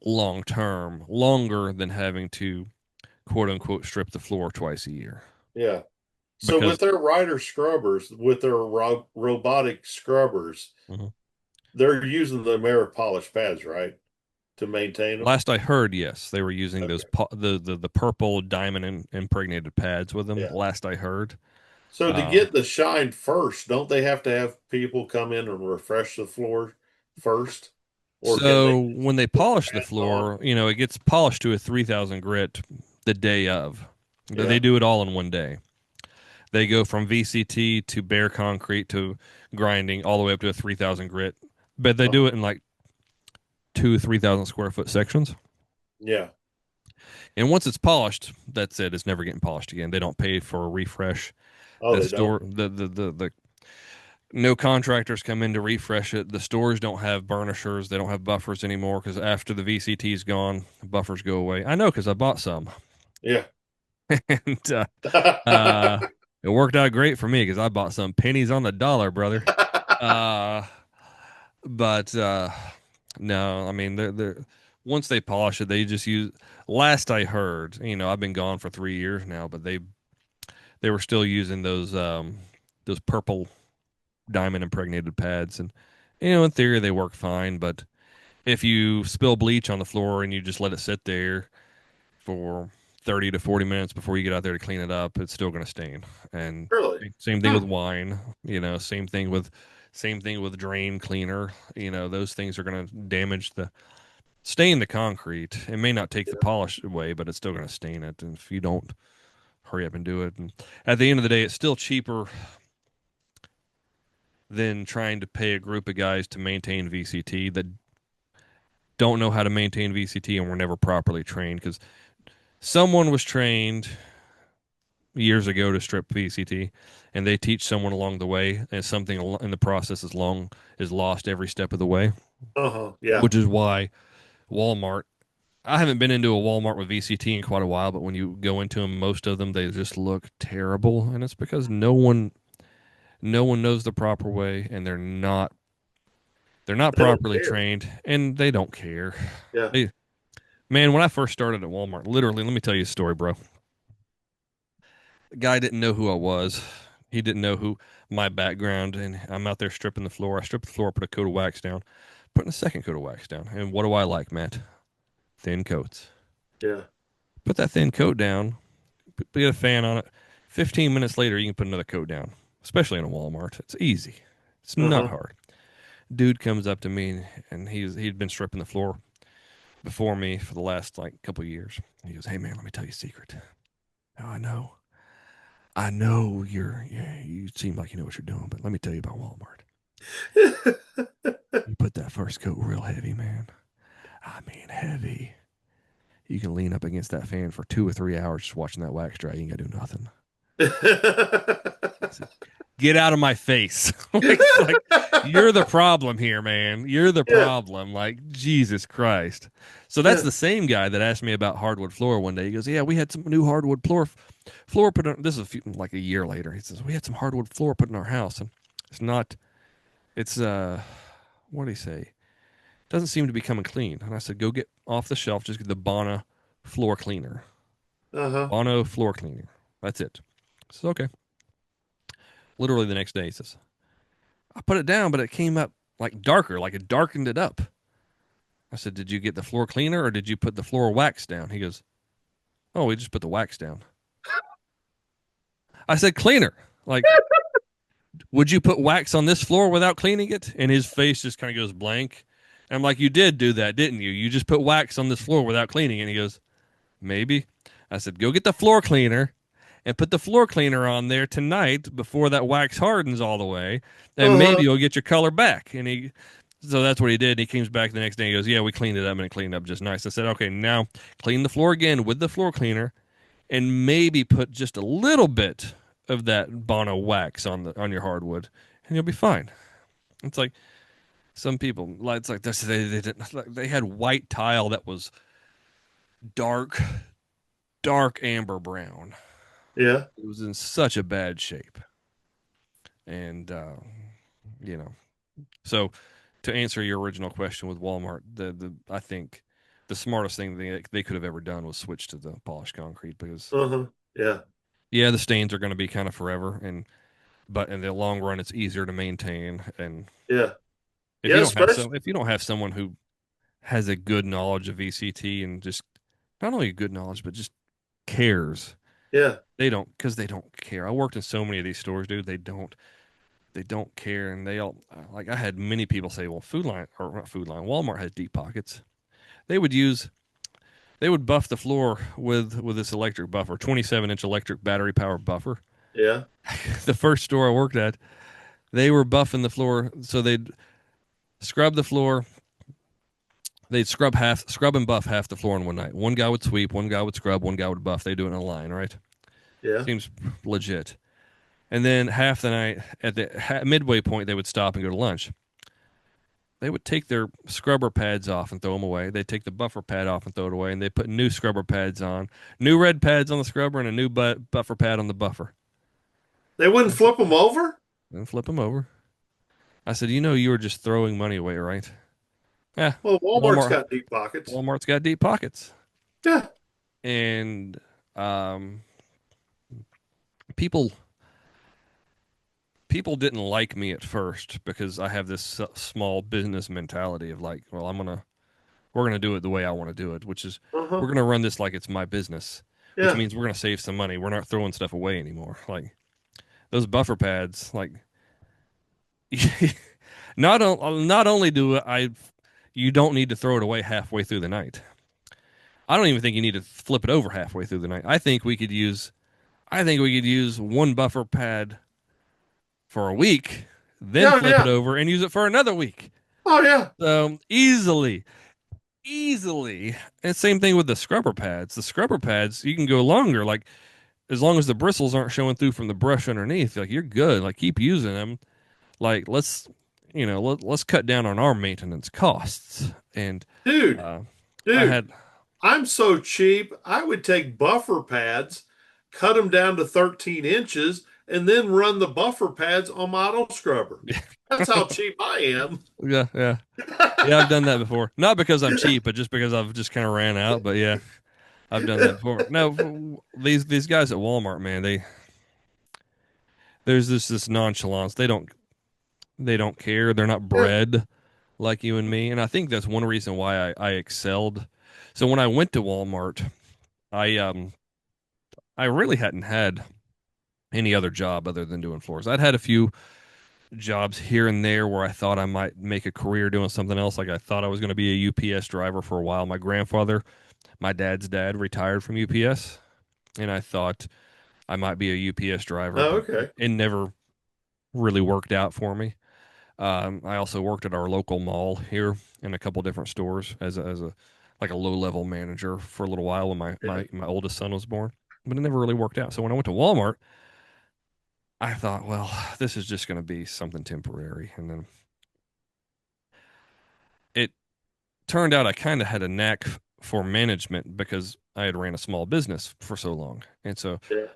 long term, longer than having to quote unquote strip the floor twice a year. yeah. So Because with their rider scrubbers, with their robotic scrubbers, mhm. they're using the mirror polished pads, right, to maintain them. Last I heard, yes, they were using those Okay. the purple diamond impregnated pads with them. Yeah. Last I heard, So to uh, get the shine first, don't they have to have people come in and refresh the floor first, or can they so when they put the polish the pads on? floor, it gets polished to a 3,000 grit the day of. They Yeah. do it all in one day. They go from VCT to bare concrete to grinding all the way up to a 3,000 grit, but they do Uh-huh. it in like 2 3,000 square foot sections. Yeah. And once it's polished, that's it. It's never getting polished again. They don't pay for a refresh. Oh, they don't. The no contractors come in to refresh it. The stores don't have burnishers. They don't have buffers anymore because after the VCT is gone, the buffers go away. I know because I bought some, Yeah. and uh, it worked out great for me because I bought some pennies on the dollar, brother. Uh, but no, I mean they're once they polish it, they just use. Last I heard, I've been gone for 3 years now, but they were still using those purple diamond impregnated pads, and in theory they work fine. But if you spill bleach on the floor and you just let it sit there for 30 to 40 minutes before you get out there to clean it up, it's still going to stain. And Really? same thing Huh. with wine, same thing with drain cleaner. Those things are going to damage the stain the concrete. It may not take the Yeah. polish away, but it's still going to stain it. And if you don't hurry up and do it, and at the end of the day, it's still cheaper than trying to pay a group of guys to maintain VCT that don't know how to maintain VCT and were never properly trained because someone was trained years ago to strip VCT and they teach someone along the way and something in the process is lost every step of the way, Uh-huh. Yeah. which is why Walmart I haven't been into a Walmart with VCT in quite a while, but when you go into them, most of them they just look terrible, and it's because no one knows the proper way, and they're not They don't properly care. trained, and they don't care. Yeah. They, man, when I first started at Walmart, literally, let me tell you a story, bro. The guy didn't know who I was. He didn't know who my background, and I'm out there stripping the floor. I stripped the floor, put a coat of wax down, putting a second coat of wax down. And what do I like, Matt? Thin coats. Yeah. Put that thin coat down, put a fan on it. 15 minutes later, you can put another coat down, especially in a Walmart. It's easy. It's not Uh-huh. hard. Dude comes up to me, and he'd been stripping the floor before me for the last like couple of years. He goes, "Hey man, let me tell you a secret. Oh, I know you seem like you know what you're doing, but let me tell you about Walmart. You put that first coat real heavy, man. I mean heavy. You can lean up against that fan for 2 or 3 hours just watching that wax dry. You ain't gotta do nothing." I said, "Get out of my face!" like you're the problem here, man. You're the Yeah. problem. Like Jesus Christ. So that's Yeah. the same guy that asked me about hardwood floor one day. He goes, "Yeah, we had some new hardwood floor put on." This is like a year later. He says, "We had some hardwood floor put in our house, and it's not. It's what do you say? Doesn't seem to be coming clean." And I said, "Go get off the shelf. Just get the Bona floor cleaner. Uh-huh. Bono floor cleaner. That's it." I said, "Okay." Literally the next day, he says, "I put it down, but it came up like darker, like it darkened it up." I said, "Did you get the floor cleaner or did you put the floor wax down?" He goes, "Oh, we just put the wax down." I said, "Cleaner. Like, would you put wax on this floor without cleaning it?" And his face just kind of goes blank. And I'm like, you did do that, didn't you? You just put wax on this floor without cleaning it. And he goes, maybe. I said, go get the floor cleaner and put the floor cleaner on there tonight before that wax hardens all the way, and maybe Uh-huh. you'll get your color back. And so that's what he did. He comes back the next day. He goes, yeah, we cleaned it up and it cleaned up just nice. I said, okay, now clean the floor again with the floor cleaner and maybe put just a little bit of that Bono wax on your hardwood, and you'll be fine. It's like some people, like it's like this. They didn't. Like, they had white tile that was dark, dark amber brown. Yeah. It was in such a bad shape, and you know. So to answer your original question with Walmart, the I think the smartest thing they could have ever done was switch to the polished concrete because Uh-huh. Yeah. yeah, the stains are going to be kind of forever, and but in the long run, it's easier to maintain. And Yeah. Yeah, especially. if you don't have someone who has a good knowledge of VCT and just not only a good knowledge but just cares, Yeah. they don't care. I worked in so many of these stores, dude. They don't care, and they all like. I had many people say, "Well, Food Line or not Food Line, Walmart has deep pockets." They would use they would buff the floor with this electric buffer, 27-inch electric battery powered buffer. Yeah. The first store I worked at, they were buffing the floor, so they'd scrub the floor. They'd scrub and buff half the floor in one night. One guy would sweep, one guy would scrub, one guy would buff. They do it in a line, right? Yeah. Seems legit. And then half the night at the midway point, they would stop and go to lunch. They would take their scrubber pads off and throw them away. They'd take the buffer pad off and throw it away, and they put new scrubber pads on, new red pads on the scrubber, and a new buffer pad on the buffer. They wouldn't flip them over? And flip them over. I said, you know, you were just throwing money away, right? Yeah, Well, Walmart's Walmart. got deep pockets. Walmart's got deep pockets, Yeah. and um, people didn't like me at first because I have this small business mentality of like, well, we're gonna do it the way I want to do it, which is Uh-huh. we're gonna run this like it's my business, which Yeah. means we're gonna save some money. We're not throwing stuff away anymore. Like those buffer pads, like not only do I, you don't need to throw it away halfway through the night. I don't even think you need to flip it over halfway through the night. I think we could use one buffer pad for a week, then Yeah, flip it yeah. over and use it for another week. Oh, yeah. Easily, easily. And same thing with the scrubber pads. The scrubber pads, you can go longer. Like as long as the bristles aren't showing through from the brush underneath, like you're good. Like keep using them. Like let's cut down on our maintenance costs. And Dude, uh, I dude, had I'm so cheap. I would take buffer pads, cut them down to 13 inches, and then run the buffer pads on my auto scrubber. That's how cheap I am. yeah, yeah. Yeah, I've done that before. Not because I'm cheap, but just because I've just kind of ran out. But yeah, I've done that before. No, these guys at Walmart, man, there's this nonchalance. They don't care. They're not Yeah. bred like you and me, and I think that's one reason why I excelled. So when I went to Walmart, I I really hadn't had any other job other than doing floors. I'd had a few jobs here and there where I thought I might make a career doing something else. Like I thought I was going to be a UPS driver for a while. My grandfather, my dad's dad, retired from UPS, and I thought I might be a UPS driver, Oh, but okay. it never really worked out for me. I also worked at our local mall here in a couple different stores as a like a low level manager for a little while when Yeah. my oldest son was born, but it never really worked out. So when I went to Walmart, I thought, well, this is just going to be something temporary, and then it turned out I kind of had a knack for management because I had ran a small business for so long, and so Yeah.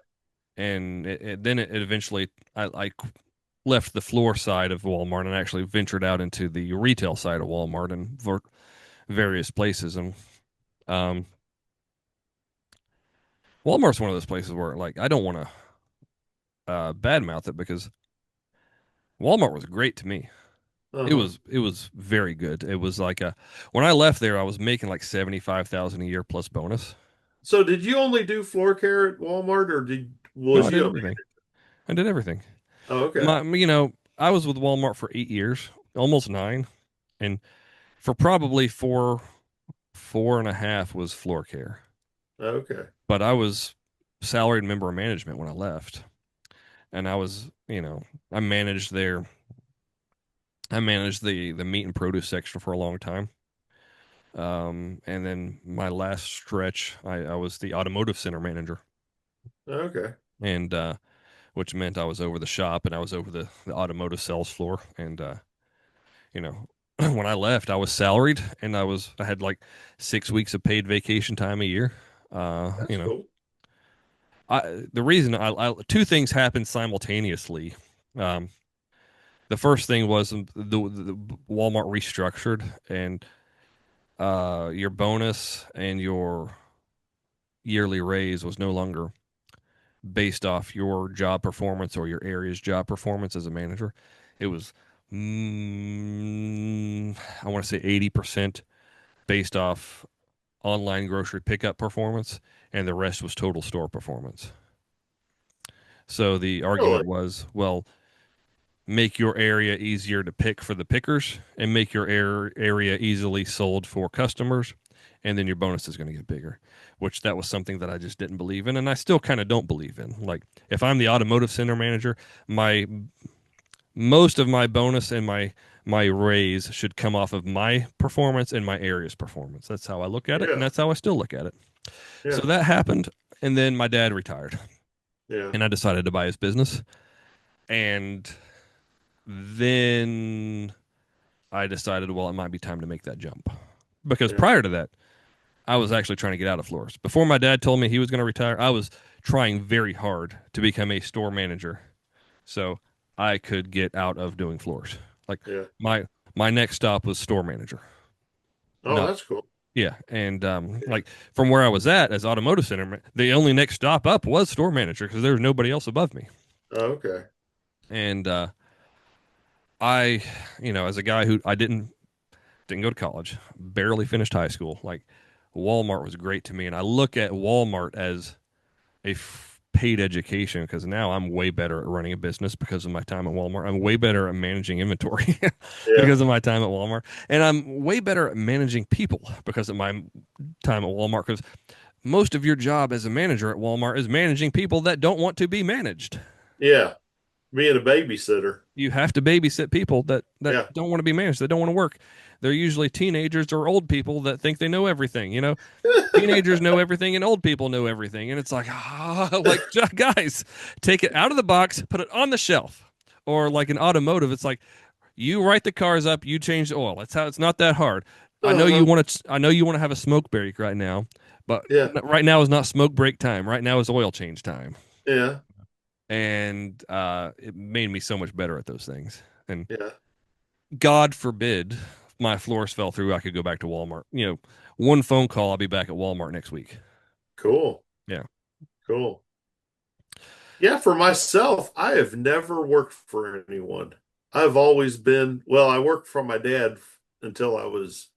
and then it eventually I left the floor side of Walmart and actually ventured out into the retail side of Walmart and various places. And um, Walmart's one of those places where like I don't want to badmouth it because Walmart was great to me. Uh-huh. It was very good. It was like a when I left there, I was making like 75,000 a year plus bonus. So did you only do floor care at Walmart or did No, was I did you everything. I did everything. Oh, okay. You know, I was with Walmart for 8 years, almost nine, and for probably four and a half was floor care. Okay. But I was salaried member of management when I left, and I managed there. I managed the meat and produce section for a long time. And then my last stretch, I was the automotive center manager, Okay. and which meant I was over the shop and I was over the automotive sales floor. And you know, when I left, I was salaried and I had like 6 weeks of paid vacation time a year. Uh, That's you know, cool. the reason two things happened simultaneously. Um, the first thing was the Walmart restructured, and your bonus and your yearly raise was no longer based off your job performance or your area's job performance as a manager. It was, I want to say 80% based off online grocery pickup performance, and the rest was total store performance. So the Really? argument was, well, make your area easier to pick for the pickers and make your area easily sold for customers, and then your bonus is going to get bigger, which that was something that I just didn't believe in, and I still kind of don't believe in. Like, if I'm the automotive center manager, my most of my bonus and my raise should come off of my performance and my area's performance. That's how I look at it, and Yeah. that's how I still look at it. So Yeah. that happened, and then my dad retired, Yeah. and I decided to buy his business, and then I decided, well, it might be time to make that jump. Because Yeah. prior to that, I was actually trying to get out of floors. Before my dad told me he was going to retire, I was trying very hard to become a store manager so I could get out of doing floors. Like Yeah. my my next stop was store manager. Oh, Not that's cool. yeah, and Yeah. like from where I was at as automotive center, the only next stop up was store manager because there was nobody else above me. Oh, okay. And I, as a guy who I didn't go to college, barely finished high school. Like Walmart was great to me, and I look at Walmart as paid education because now I'm way better at running a business because of my time at Walmart. I'm way better at managing inventory Yeah. because of my time at Walmart, and I'm way better at managing people because of my time at Walmart. Because most of your job as a manager at Walmart is managing people that don't want to be managed. Yeah. Being a babysitter. You have to babysit people that Yeah. don't want to be managed, that don't want to work. They're usually teenagers or old people that think they know everything. Teenagers know everything and old people know everything, and it's like, like guys, take it out of the box, put it on the shelf. Or like in automotive, it's like you write the cars up, you change the oil. That's how it's not that hard. Uh-huh. I know you want to have a smoke break right now, but Yeah. right now is not smoke break time. Right now is oil change time, Yeah. and it made me so much better at those things. And Yeah. God forbid my floors fell through, I could go back to Walmart. One phone call, I'll be back at Walmart next week. Cool. Yeah. Cool. Yeah, for myself, I have never worked for anyone. I've always been, well, I worked for my dad until I was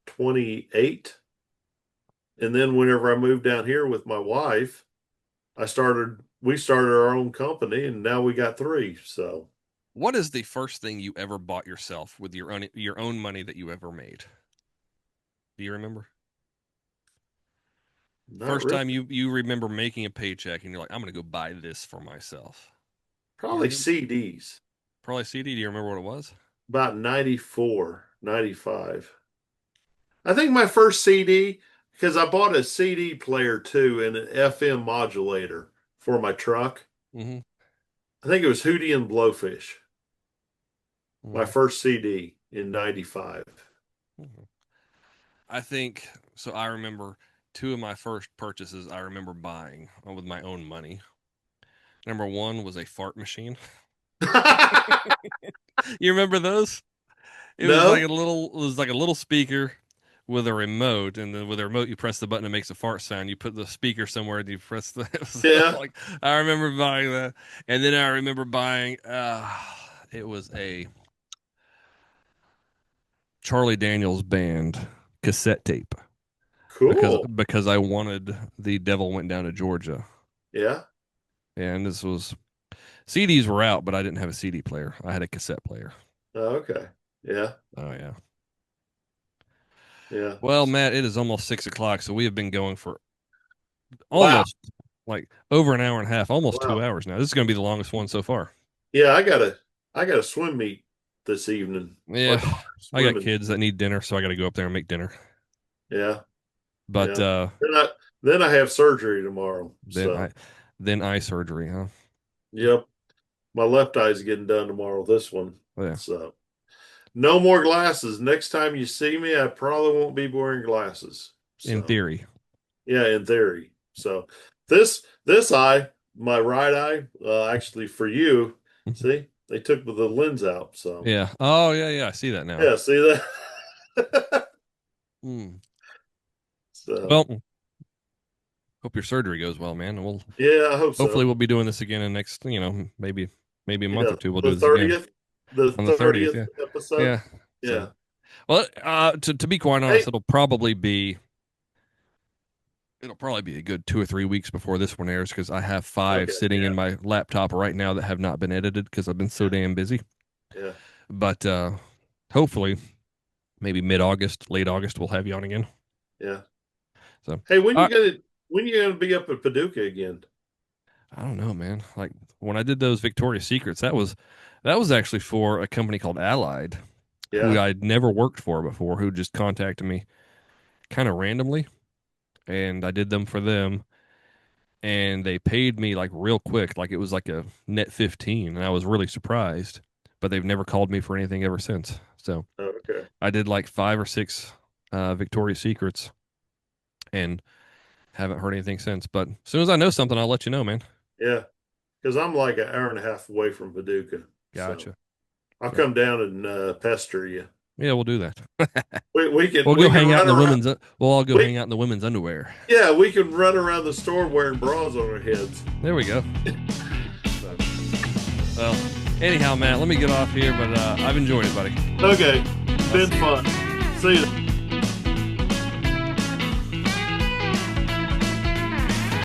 28. And then whenever I moved down here with my wife, we started our own company and now we got three. So, What is the first thing you ever bought yourself with your own money that you ever made? Do you remember? not First really. time you remember making a paycheck and you're like, I'm gonna go buy this for myself. Do you Probably remember? CDs. Probably CD. Do you remember what it was? About 94, 95. I think my first CD, because I bought a CD player too and an FM modulator for my truck. Mm-hmm. I think it was Hootie and Blowfish, my Mm-hmm. first CD in 95. Mm-hmm. I think so. I remember two of my first purchases I remember buying with my own money. Number one was a fart machine. You remember those? No? It was like a little speaker with a remote, and then with a remote you press the button, it makes a fart sound. You put the speaker somewhere and you press the it was Yeah. like I remember buying that. And then I remember buying it was a Charlie Daniels band cassette tape Cool. because I wanted The Devil Went Down to Georgia. Yeah. And this was CDs were out, but I didn't have a CD player. I had a cassette player. Okay. Yeah. Oh yeah. Yeah. Well, Matt, it is almost 6 o'clock, so we have been going for Wow. almost like over an hour and a half, almost Wow. 2 hours now. This is going to be the longest one so far. Yeah, I got a swim meet this evening. My Yeah, daughter's I got swimming. kids that need dinner, so I got to go up there and make dinner. Yeah. But Yeah. Then I have surgery tomorrow. then So, I then eye surgery, huh? yep. My left eye's getting done tomorrow, this one. Yeah, So, no more glasses. Next time you see me, I probably won't be wearing glasses. in So, theory. yeah, in theory. So, this eye, my right eye, actually for you, see, they took the lens out. So, Yeah. Oh, yeah, yeah. I see that now. yeah, see that? Hmm. So, Well, hope your surgery goes well, man. And we'll yeah, I hope hopefully so. we'll be doing this again in next, maybe a month Yeah, or two. We'll do the this again 30th, the on the 30th. 30th Yeah, episode. yeah. Yeah. So, well, to be quite honest, Hey, it'll probably be a good 2 or 3 weeks before this one airs because I have five okay, sitting in yeah, my laptop right now that have not been edited because I've been so yeah, damn busy. yeah, But hopefully, maybe mid-August, late August, we'll have you on again. yeah. So, Hey, uh, when you gonna be up at Paducah again? I don't know, man. Like when I did those Victoria's Secrets, that was actually for a company called Allied, who Yeah. I'd never worked for before, who just contacted me kind of randomly, and I did them for them, and they paid me like real quick, like it was like a net 15, and I was really surprised. But they've never called me for anything ever since. So Oh, okay. I did like 5 or 6 Victoria's Secrets, and haven't heard anything since. But as soon as I know something, I'll let you know, man. Yeah, because I'm like an hour and a half away from Paducah, so Gotcha. I'll So come down and pester you. yeah, we'll do that. We We'll can go we can hang out in run the around. women's. We'll all go hang We out in the women's underwear. Yeah, we can run around the store wearing bras on our heads. There we go. So, Well, anyhow, Matt, let me get off here, but I've enjoyed it, buddy. okay, I'll been see you. fun. See you.